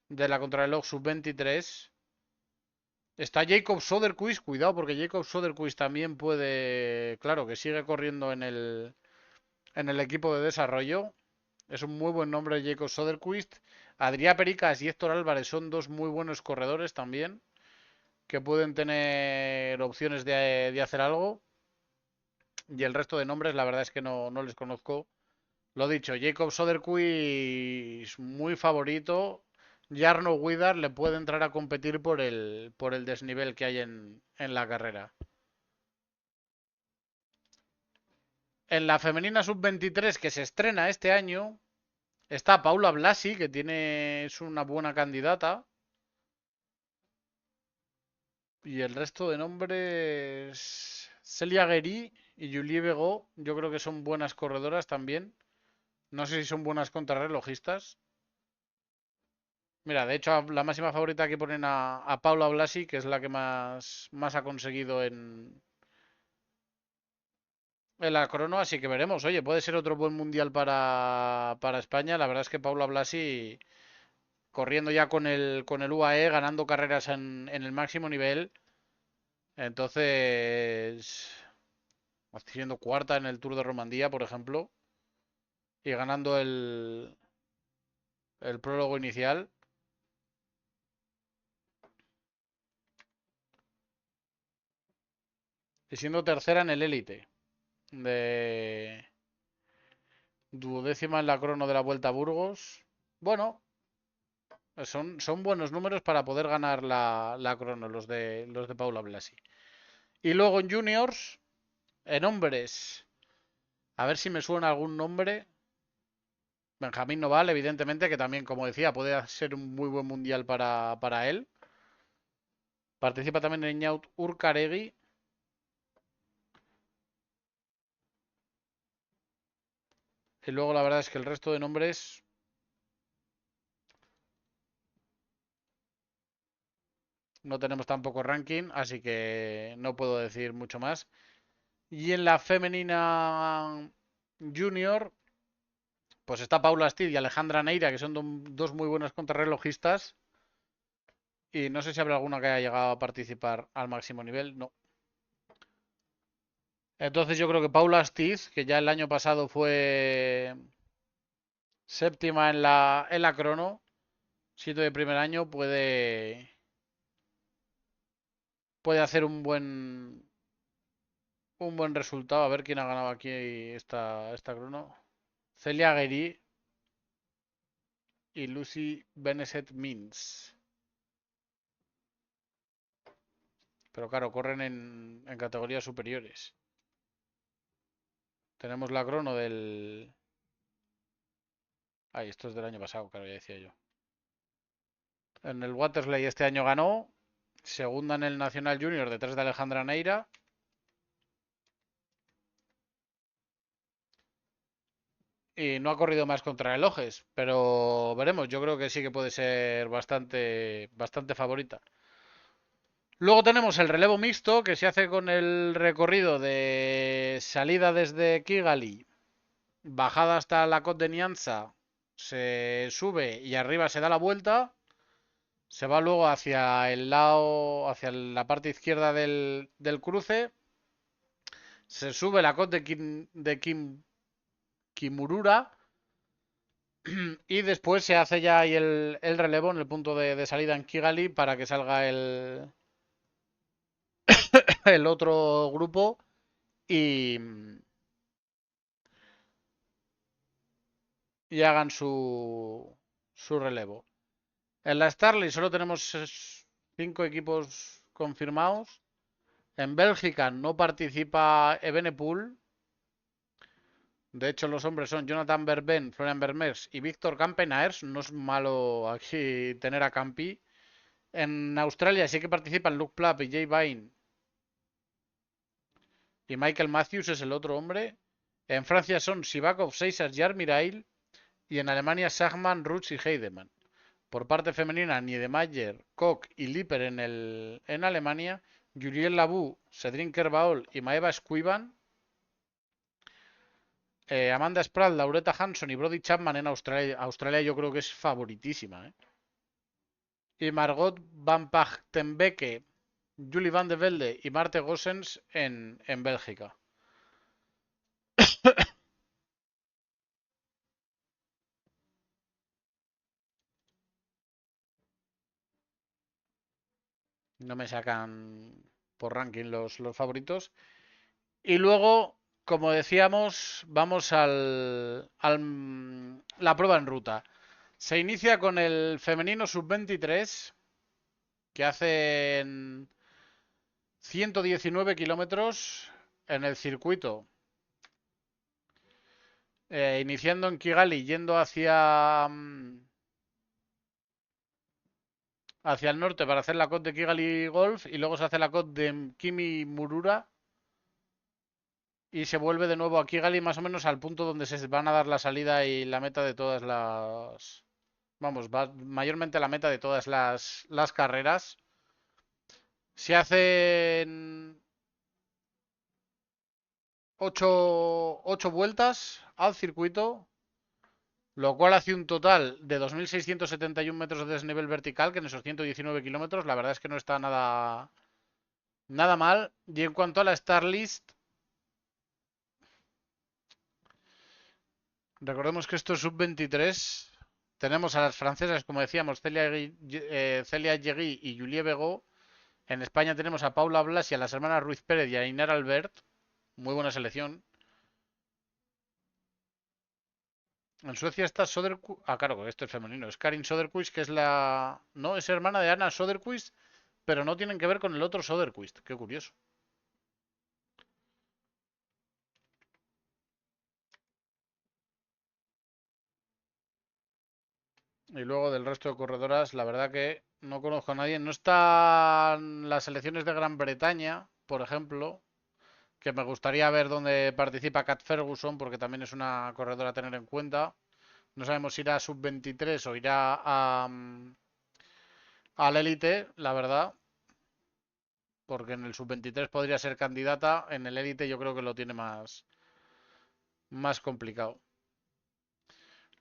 la contrarreloj sub-23. Está Jacob Soderquist, cuidado porque Jacob Soderquist también puede, claro, que sigue corriendo en el equipo de desarrollo. Es un muy buen nombre Jacob Soderquist. Adrià Pericas y Héctor Álvarez son dos muy buenos corredores también, que pueden tener opciones de hacer algo. Y el resto de nombres, la verdad es que no les conozco. Lo dicho, Jacob Soderquist muy favorito. Jarno Widar le puede entrar a competir por el desnivel que hay en la carrera. En la femenina sub-23 que se estrena este año está Paula Blasi, que es una buena candidata. Y el resto de nombres, Celia Guéry y Julie Bego, yo creo que son buenas corredoras también. No sé si son buenas contrarrelojistas. Mira, de hecho, la máxima favorita que ponen a Paula Blasi, que es la que más ha conseguido en la crono, así que veremos. Oye, puede ser otro buen mundial para España. La verdad es que Paula Blasi, corriendo ya con el UAE, ganando carreras en el máximo nivel. Entonces, siendo cuarta en el Tour de Romandía, por ejemplo, y ganando el prólogo inicial. Y siendo tercera en el élite. De duodécima en la crono de la Vuelta a Burgos. Bueno, son buenos números para poder ganar la crono, los de Paula Blasi. Y luego en juniors, en hombres, a ver si me suena algún nombre. Benjamín Noval, evidentemente, que también, como decía, puede ser un muy buen mundial para él. Participa también en Ñaut Urcaregui. Y luego la verdad es que el resto de nombres no tenemos tampoco ranking, así que no puedo decir mucho más. Y en la femenina junior, pues está Paula Stid y Alejandra Neira, que son dos muy buenas contrarrelojistas. Y no sé si habrá alguna que haya llegado a participar al máximo nivel. No. Entonces yo creo que Paula Astiz, que ya el año pasado fue séptima en la crono, siendo de primer año, puede hacer un buen resultado. A ver quién ha ganado aquí esta crono. Celia Guerí y Lucy Beneset Mins. Pero claro, corren en categorías superiores. Tenemos la crono del... Ay, esto es del año pasado, claro, ya decía yo. En el Waterley este año ganó. Segunda en el Nacional Junior detrás de Alejandra Neira. Y no ha corrido más contrarrelojes. Pero veremos. Yo creo que sí que puede ser bastante favorita. Luego tenemos el relevo mixto que se hace con el recorrido de salida desde Kigali, bajada hasta la Côte de Nianza, se sube y arriba se da la vuelta. Se va luego hacia el lado, hacia la parte izquierda del cruce. Se sube la Côte de Kimurura. Y después se hace ya ahí el relevo en el punto de salida en Kigali para que salga el otro grupo y hagan su relevo. En la Starley solo tenemos 5 equipos confirmados. En Bélgica no participa Evenepoel. De hecho, los hombres son Jonathan Verben, Florian Vermeers y Víctor Campenaers. No es malo aquí tener a Campi. En Australia sí que participan Luke Plapp y Jay Vine. Y Michael Matthews es el otro hombre. En Francia son Sivakov, Seisas y Armirail. Y en Alemania Schachmann, Rutz y Heidemann. Por parte femenina, Niedermayer, Koch y Liper en Alemania. Juliette Labou, Cedric Kerbaol y Maeva Squiban. Amanda Spratt, Lauretta Hansson y Brody Chapman en Australia. Australia yo creo que es favoritísima. Y Margot Van Pachtenbeke, Julie Van de Velde y Marte Gossens en Bélgica. No me sacan por ranking los favoritos. Y luego, como decíamos, vamos la prueba en ruta. Se inicia con el femenino sub-23, que hacen 119 kilómetros en el circuito. Iniciando en Kigali, yendo hacia el norte para hacer la Côte de Kigali Golf y luego se hace la Côte de Kimi Murura. y se vuelve de nuevo a Kigali más o menos al punto donde se van a dar la salida y la meta de todas las... Vamos, mayormente la meta de todas las carreras. Se hacen ocho vueltas al circuito, lo cual hace un total de 2.671 metros de desnivel vertical, que en esos 119 kilómetros la verdad es que no está nada mal. Y en cuanto a la Star List, recordemos que esto es sub-23. Tenemos a las francesas, como decíamos, Celia Yegui y Julie Bego. En España tenemos a Paula Blas y a las hermanas Ruiz Pérez y a Inar Albert. Muy buena selección. En Suecia está Soderquist. Ah, claro, esto es femenino. Es Karin Soderquist, que es la. No, es hermana de Anna Soderquist, pero no tienen que ver con el otro Soderquist. Qué curioso. Y luego del resto de corredoras, la verdad que no conozco a nadie. No están las selecciones de Gran Bretaña, por ejemplo, que me gustaría ver dónde participa Cat Ferguson, porque también es una corredora a tener en cuenta. No sabemos si irá a sub-23 o irá al élite, la verdad, porque en el sub-23 podría ser candidata. En el élite yo creo que lo tiene más complicado.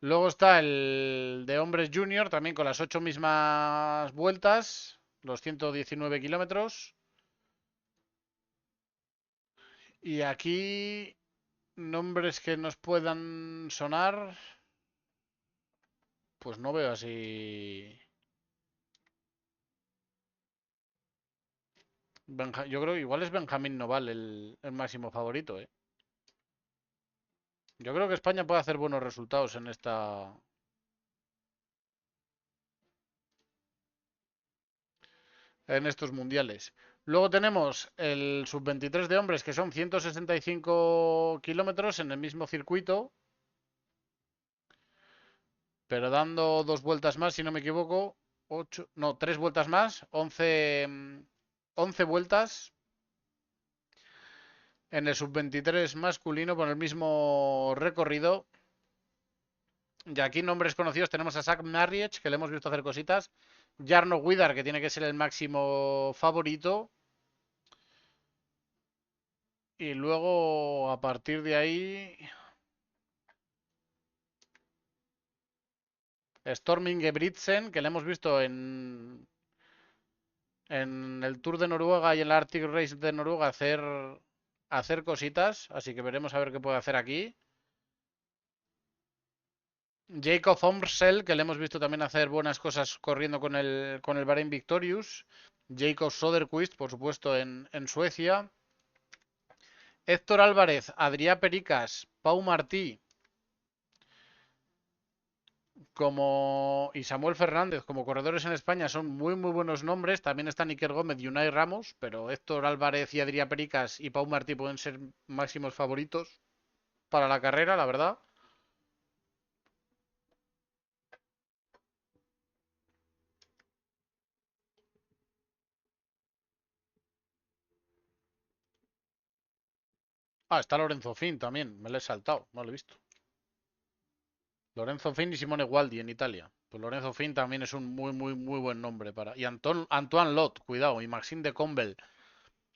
Luego está el de hombres junior, también con las 8 mismas vueltas, los 119 kilómetros. Y aquí nombres que nos puedan sonar, pues no veo así. Yo creo que igual es Benjamín Noval el máximo favorito, ¿eh? Yo creo que España puede hacer buenos resultados en estos mundiales. Luego tenemos el sub-23 de hombres, que son 165 kilómetros en el mismo circuito, pero dando dos vueltas más, si no me equivoco, no, tres vueltas más, 11 vueltas en el sub-23 masculino con el mismo recorrido. Y aquí nombres conocidos tenemos a Zach Marriage, que le hemos visto hacer cositas, Jarno Widar, que tiene que ser el máximo favorito. Y luego, a partir de ahí, Storming Ingebrigtsen, que le hemos visto en el Tour de Noruega y en la Arctic Race de Noruega hacer cositas. Así que veremos a ver qué puede hacer aquí. Jacob Omsel, que le hemos visto también hacer buenas cosas corriendo con el Bahrain Victorious. Jacob Soderquist, por supuesto, en Suecia. Héctor Álvarez, Adrià Pericas, Pau Martí, y Samuel Fernández como corredores en España son muy buenos nombres. También están Iker Gómez y Unai Ramos, pero Héctor Álvarez y Adrià Pericas y Pau Martí pueden ser máximos favoritos para la carrera, la verdad. Ah, está Lorenzo Fin también, me lo he saltado, no lo he visto. Lorenzo Fin y Simone Gualdi en Italia. Pues Lorenzo Fin también es un muy buen nombre para. Y Antoine Lot, cuidado, y Maxime de Combel.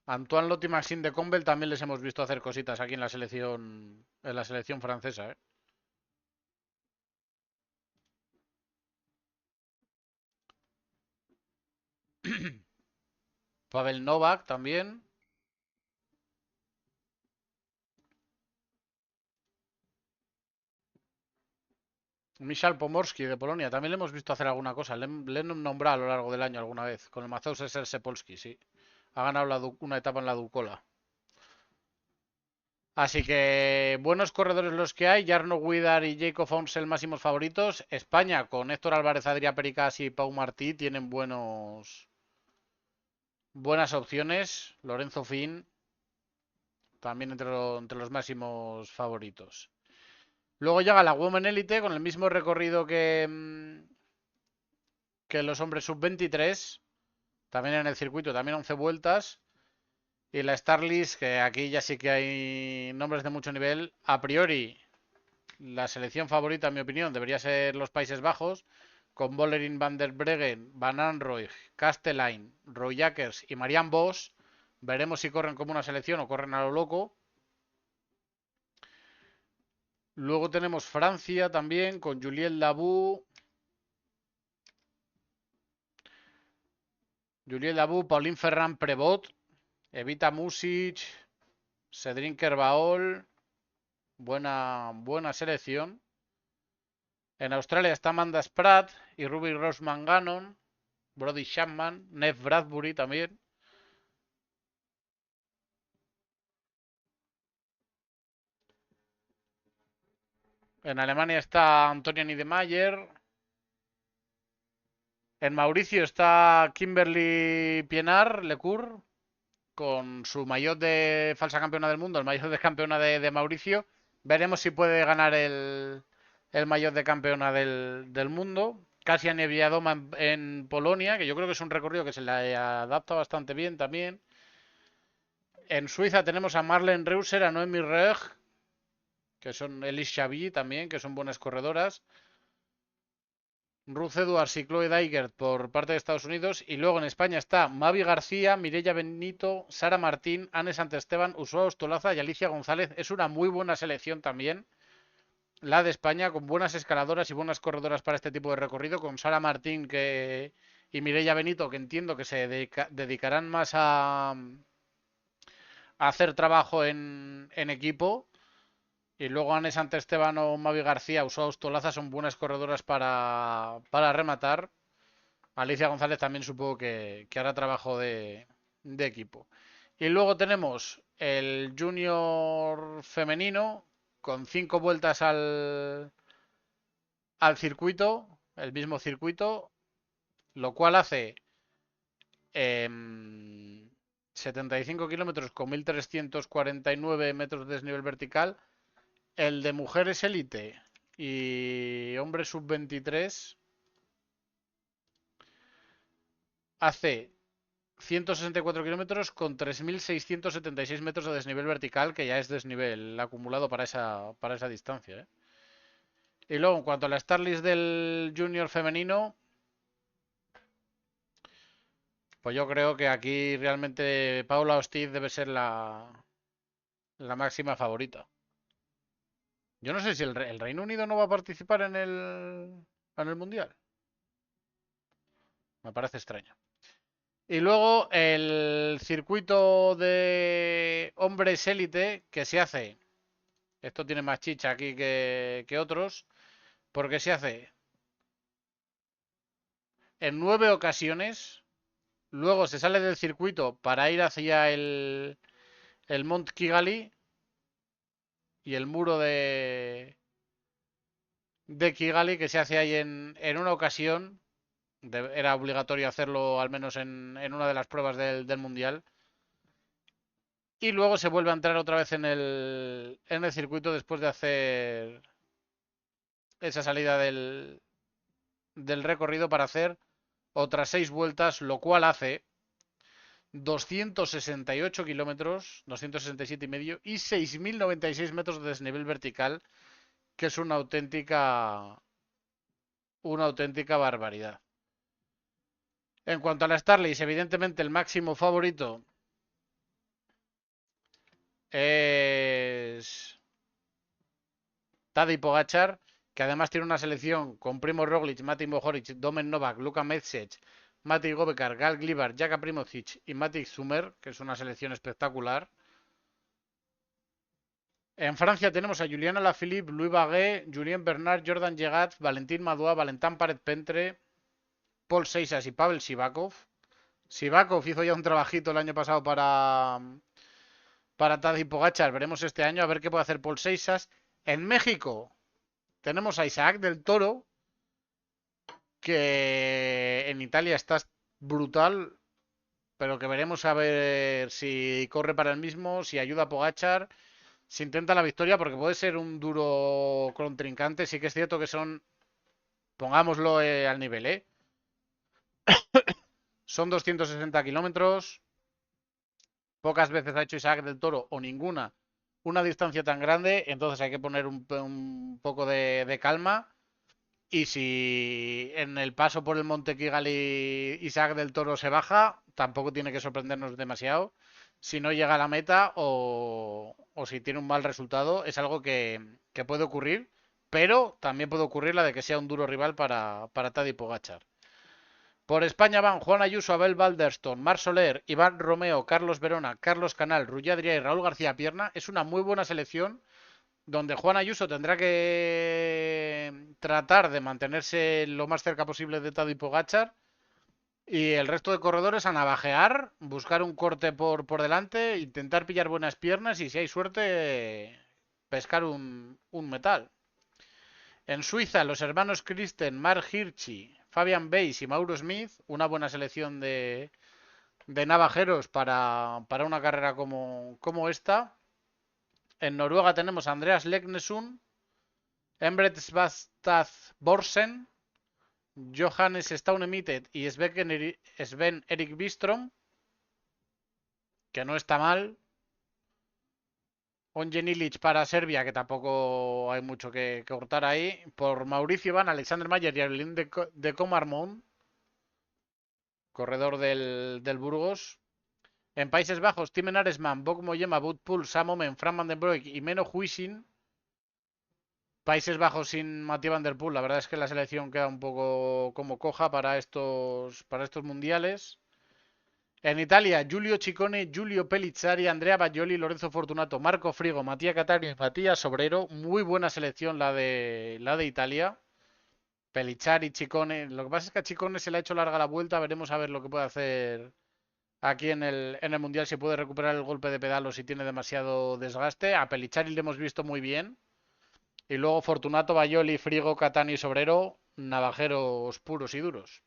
Antoine Lot y Maxime de Combel también les hemos visto hacer cositas aquí en la selección francesa, ¿eh? Pavel Novak también. Michal Pomorski de Polonia. También le hemos visto hacer alguna cosa. Le he nombrado a lo largo del año alguna vez. Con el Mazos Sepolski, sí. Ha ganado una etapa en la Ducola. Así que buenos corredores los que hay. Jarno Widar y Jacob Fonsel máximos favoritos. España con Héctor Álvarez, Adrià Pericas y Pau Martí tienen buenas opciones. Lorenzo Fin también entre los máximos favoritos. Luego llega la Women Elite con el mismo recorrido que los hombres sub-23. También en el circuito, también 11 vueltas. Y la Starlist, que aquí ya sí que hay nombres de mucho nivel. A priori, la selección favorita, en mi opinión, debería ser los Países Bajos, con Bolerin, Van der Breggen, Van Anrooy, Kastelein, Royackers y Marianne Vos. Veremos si corren como una selección o corren a lo loco. Luego tenemos Francia también, con Julien Labou, Pauline Ferrand-Prévot, Evita Music, Cedric Kerbaol. Buena selección. En Australia está Amanda Spratt y Ruby Rose Manganon, Brody Chapman, Neff Bradbury también. En Alemania está Antonia Niedermayer. En Mauricio está Kimberly Pienaar Lecour con su maillot de falsa campeona del mundo, el maillot de campeona de Mauricio. Veremos si puede ganar el maillot de campeona del mundo. Kasia Niewiadoma en Polonia, que yo creo que es un recorrido que se le adapta bastante bien también. En Suiza tenemos a Marlene Reuser, a Noemi Reg, que son Elise Chavy también, que son buenas corredoras. Ruth Edwards y Chloe Dygert por parte de Estados Unidos. Y luego en España está Mavi García, Mireia Benito, Sara Martín, Anne Santesteban, Ursula Ostolaza y Alicia González. Es una muy buena selección también, la de España, con buenas escaladoras y buenas corredoras para este tipo de recorrido, con Sara Martín y Mireia Benito, que entiendo que se dedicarán más a hacer trabajo en equipo. Y luego Anne Santesteban o Mavi García, Ursula Ostolaza son buenas corredoras para rematar. Alicia González también supongo que hará trabajo de equipo. Y luego tenemos el junior femenino con 5 vueltas al circuito, el mismo circuito, lo cual hace 75 kilómetros con 1.349 metros de desnivel vertical. El de mujeres élite y hombres sub-23 hace 164 kilómetros con 3.676 metros de desnivel vertical, que ya es desnivel acumulado para esa distancia. Y luego, en cuanto a la Starlist del Junior femenino, pues yo creo que aquí realmente Paula Hostiz debe ser la máxima favorita. Yo no sé si el Reino Unido no va a participar en el Mundial. Me parece extraño. Y luego el circuito de hombres élite que se hace. Esto tiene más chicha aquí que otros. Porque se hace en 9 ocasiones. Luego se sale del circuito para ir hacia el Mont Kigali y el muro de Kigali que se hace ahí en una ocasión. Era obligatorio hacerlo al menos en una de las pruebas del Mundial. Y luego se vuelve a entrar otra vez en el circuito después de hacer esa salida del recorrido para hacer otras 6 vueltas, lo cual hace 268 kilómetros, 267 y medio y 6.096 metros de desnivel vertical, que es una auténtica barbaridad. En cuanto a la Starlist, evidentemente el máximo favorito es Tadej Pogačar, que además tiene una selección con Primo Roglic, Matej Mohoric, Domen Novak, Luka Metsec, Matej Gobekar, Gal Glibar, Jaka Primozic y Matic Zumer, que es una selección espectacular. En Francia tenemos a Julian Alaphilippe, Louis Baguet, Julien Bernard, Jordan Jegat, Valentin Madouas, Valentin Paret-Pentre, Paul Seixas y Pavel Sivakov. Sivakov hizo ya un trabajito el año pasado para Tadej Pogačar. Veremos este año a ver qué puede hacer Paul Seixas. En México tenemos a Isaac del Toro, que en Italia está brutal, pero que veremos a ver si corre para el mismo, si ayuda a Pogačar, si intenta la victoria, porque puede ser un duro contrincante. Sí que es cierto que son, pongámoslo al nivel, son 260 kilómetros, Pocas veces ha hecho Isaac del Toro o ninguna una distancia tan grande, entonces hay que poner un poco de calma. Y si en el paso por el Monte Kigali Isaac del Toro se baja, tampoco tiene que sorprendernos demasiado. Si no llega a la meta o si tiene un mal resultado, es algo que puede ocurrir, pero también puede ocurrir la de que sea un duro rival para Tadej Pogačar. Por España van Juan Ayuso, Abel Balderston, Marc Soler, Iván Romeo, Carlos Verona, Carlos Canal, Rulli Adrià y Raúl García Pierna. Es una muy buena selección donde Juan Ayuso tendrá que tratar de mantenerse lo más cerca posible de Tadej Pogačar y el resto de corredores a navajear, buscar un corte por delante, intentar pillar buenas piernas y si hay suerte pescar un metal. En Suiza, los hermanos Christen, Mark Hirschi, Fabian Weiss y Mauro Smith, una buena selección de navajeros para una carrera como esta. En Noruega tenemos a Andreas Leknesund, Embret Svastad Borsen, Johannes Staunemitted y Sven Erik Bistrom, que no está mal. Onje Ilic para Serbia, que tampoco hay mucho que cortar ahí. Por Mauricio Van, Alexander Mayer y Evelyn de Comarmont, corredor del Burgos. En Países Bajos, Timen Aresman, Bok Moyema, Wout Poels, Sam Omen, Fran van den Broek y Menno Huijsen. Países Bajos sin Mathieu van der Poel, la verdad es que la selección queda un poco como coja para estos mundiales. En Italia, Giulio Ciccone, Giulio Pellizzari, Andrea Bajoli, Lorenzo Fortunato, Marco Frigo, Matías Catario y Matías Sobrero. Muy buena selección la de Italia. Pellizzari, Ciccone. Lo que pasa es que a Ciccone se le ha hecho larga la vuelta. Veremos a ver lo que puede hacer aquí en el Mundial, si puede recuperar el golpe de pedal o si tiene demasiado desgaste. A Pellizzari le hemos visto muy bien. Y luego Fortunato, Bajoli, Frigo, Catani y Sobrero, navajeros puros y duros.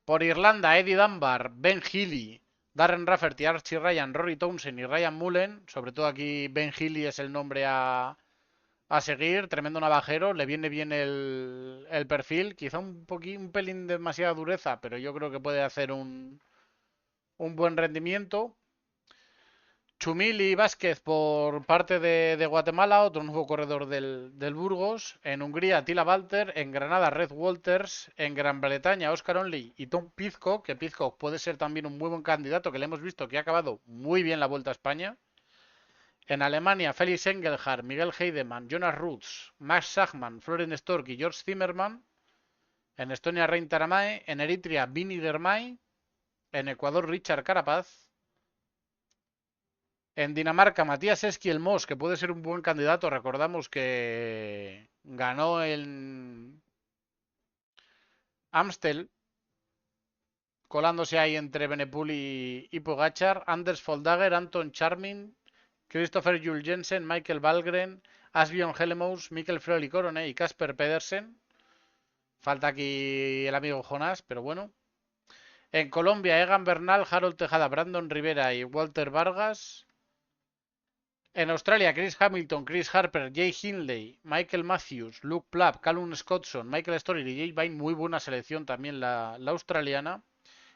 Por Irlanda, Eddie Dunbar, Ben Healy, Darren Rafferty, Archie Ryan, Rory Townsend y Ryan Mullen. Sobre todo aquí Ben Healy es el nombre a seguir. Tremendo navajero, le viene bien el perfil. Quizá un pelín demasiada dureza, pero yo creo que puede hacer un buen rendimiento. Chumili Vázquez por parte de Guatemala, otro nuevo corredor del Burgos. En Hungría, Tila Walter. En Granada, Red Walters. En Gran Bretaña, Oscar Onley y Tom Pizcock, que Pizcock puede ser también un muy buen candidato, que le hemos visto que ha acabado muy bien la Vuelta a España. En Alemania, Felix Engelhardt, Miguel Heidemann, Jonas Rutz, Max Schachmann, Florian Stork y George Zimmermann. En Estonia, Rein Taramae. En Eritrea, Vini Germay. En Ecuador, Richard Carapaz. En Dinamarca, Matías Esquielmos, que puede ser un buen candidato. Recordamos que ganó en Amstel, colándose ahí entre Benepul y Pogačar. Anders Foldager, Anton Charmin, Christopher Jules Jensen, Michael Valgren, Asbjørn Hellemous, Mikkel Frøly Corone y Casper Pedersen. Falta aquí el amigo Jonas, pero bueno. En Colombia, Egan Bernal, Harold Tejada, Brandon Rivera y Walter Vargas. En Australia, Chris Hamilton, Chris Harper, Jay Hindley, Michael Matthews, Luke Plapp, Callum Scottson, Michael Story y Jay Vine. Muy buena selección también la australiana.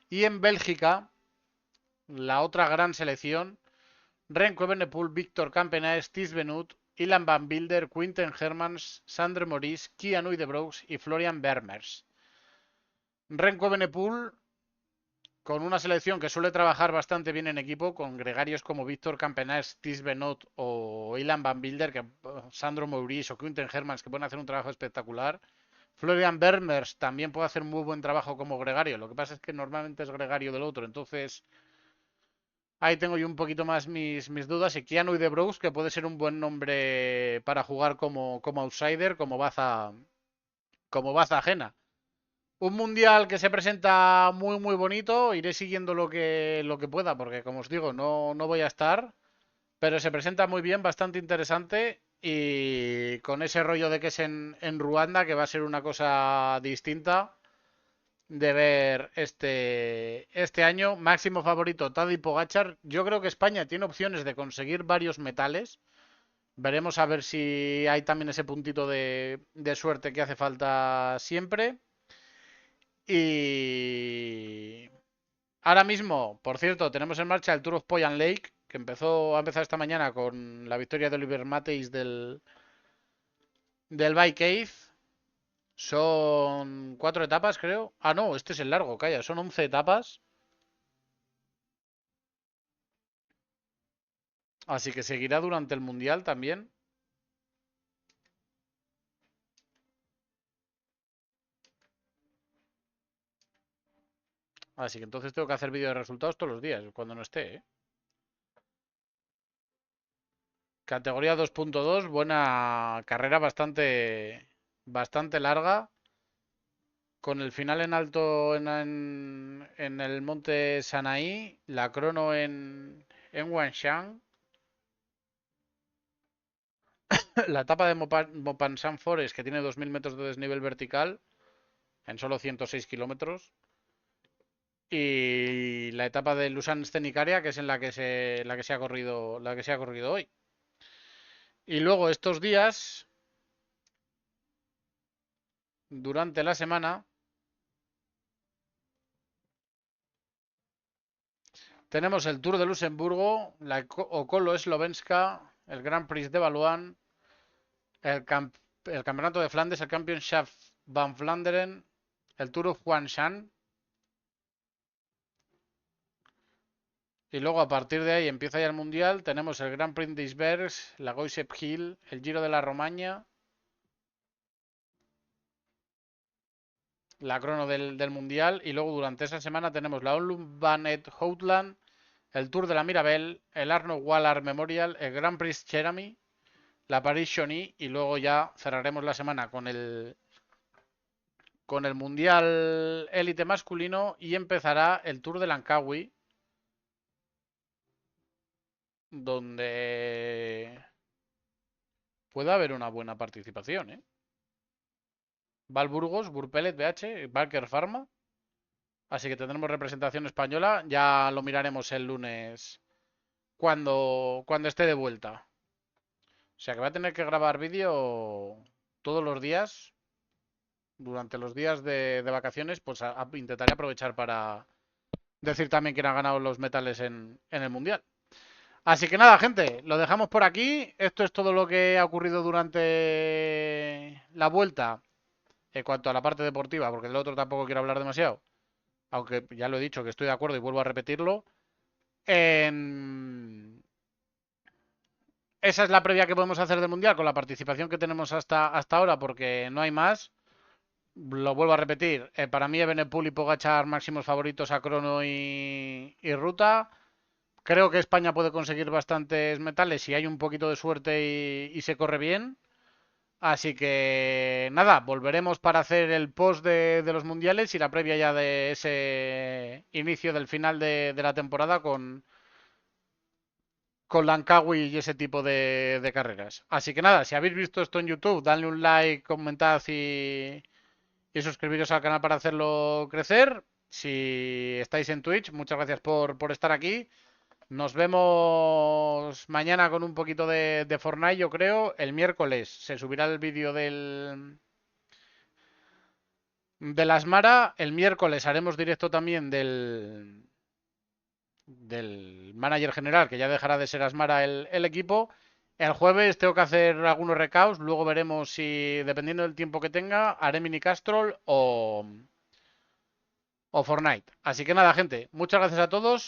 Y en Bélgica, la otra gran selección, Remco Evenepoel, Víctor Campenaerts, Ties Benoot, Ilan Van Wilder, Quinten Hermans, Sander Maurice, Kian Uijtdebroeks y Florian Vermeers. Remco Evenepoel con una selección que suele trabajar bastante bien en equipo, con gregarios como Víctor Campenaerts, Ties Benoot o Ilan Van Wilder, Sandro Maurice o Quinten Hermans, que pueden hacer un trabajo espectacular. Florian Vermeers también puede hacer muy buen trabajo como gregario. Lo que pasa es que normalmente es gregario del otro, entonces ahí tengo yo un poquito más mis dudas. Y Keanu Uijtdebroeks, que puede ser un buen nombre para jugar como outsider, como baza ajena. Un mundial que se presenta muy muy bonito. Iré siguiendo lo que pueda, porque como os digo, no voy a estar. Pero se presenta muy bien, bastante interesante. Y con ese rollo de que es en Ruanda, que va a ser una cosa distinta de ver este año. Máximo favorito, Tadej Pogačar. Yo creo que España tiene opciones de conseguir varios metales. Veremos a ver si hay también ese puntito de suerte que hace falta siempre. Y Ahora mismo, por cierto, tenemos en marcha el Tour of Poyan Lake, que ha empezado esta mañana con la victoria de Oliver Mateis del Bike Cave. Son 4 etapas, creo. Ah, no, este es el largo, calla, son 11 etapas. Así que seguirá durante el Mundial también. Así que entonces tengo que hacer vídeo de resultados todos los días, cuando no esté, ¿eh? Categoría 2.2, buena carrera, bastante larga. Con el final en alto en el monte Sanaí, la crono en Wanshan, la etapa de Mopanshan Forest, que tiene 2000 metros de desnivel vertical en solo 106 kilómetros, y la etapa de Lusan Scenicaria, que es en la que se ha corrido hoy. Y luego estos días, durante la semana, tenemos el Tour de Luxemburgo, la Okolo Slovenska, el Grand Prix de Valois, el, el Campeonato de Flandes, el Championship van Vlaanderen, el Tour of Wanshan. Y luego a partir de ahí empieza ya el Mundial. Tenemos el Grand Prix d'Isbergs, la Goisep Hill, el Giro de la Romaña, la crono del Mundial. Y luego durante esa semana tenemos la Omloop van het Houtland, el Tour de la Mirabel, el Arno Waller Memorial, el Grand Prix Cherami, la Paris-Chauny. Y luego ya cerraremos la semana con el Mundial Élite masculino y empezará el Tour de Langkawi, donde puede haber una buena participación, ¿eh? Val Burgos, Burpelet, BH, Barker Pharma. Así que tendremos representación española. Ya lo miraremos el lunes cuando esté de vuelta. O sea que va a tener que grabar vídeo todos los días. Durante los días de vacaciones, pues intentaré aprovechar para decir también quién ha ganado los metales en el Mundial. Así que nada, gente, lo dejamos por aquí. Esto es todo lo que ha ocurrido durante la vuelta en cuanto a la parte deportiva, porque del otro tampoco quiero hablar demasiado. Aunque ya lo he dicho que estoy de acuerdo y vuelvo a repetirlo. Esa es la previa que podemos hacer del Mundial con la participación que tenemos hasta ahora, porque no hay más. Lo vuelvo a repetir. Para mí, Evenepoel y Pogačar máximos favoritos a crono y ruta. Creo que España puede conseguir bastantes metales si hay un poquito de suerte y se corre bien. Así que nada, volveremos para hacer el post de los mundiales y la previa ya de ese inicio del final de la temporada con Langkawi y ese tipo de carreras. Así que nada, si habéis visto esto en YouTube, dadle un like, comentad y suscribiros al canal para hacerlo crecer. Si estáis en Twitch, muchas gracias por estar aquí. Nos vemos mañana con un poquito de Fortnite, yo creo. El miércoles se subirá el vídeo de la Asmara. El miércoles haremos directo también del manager general, que ya dejará de ser Asmara el equipo. El jueves tengo que hacer algunos recaos. Luego veremos si, dependiendo del tiempo que tenga, haré mini Castrol o Fortnite. Así que nada, gente. Muchas gracias a todos.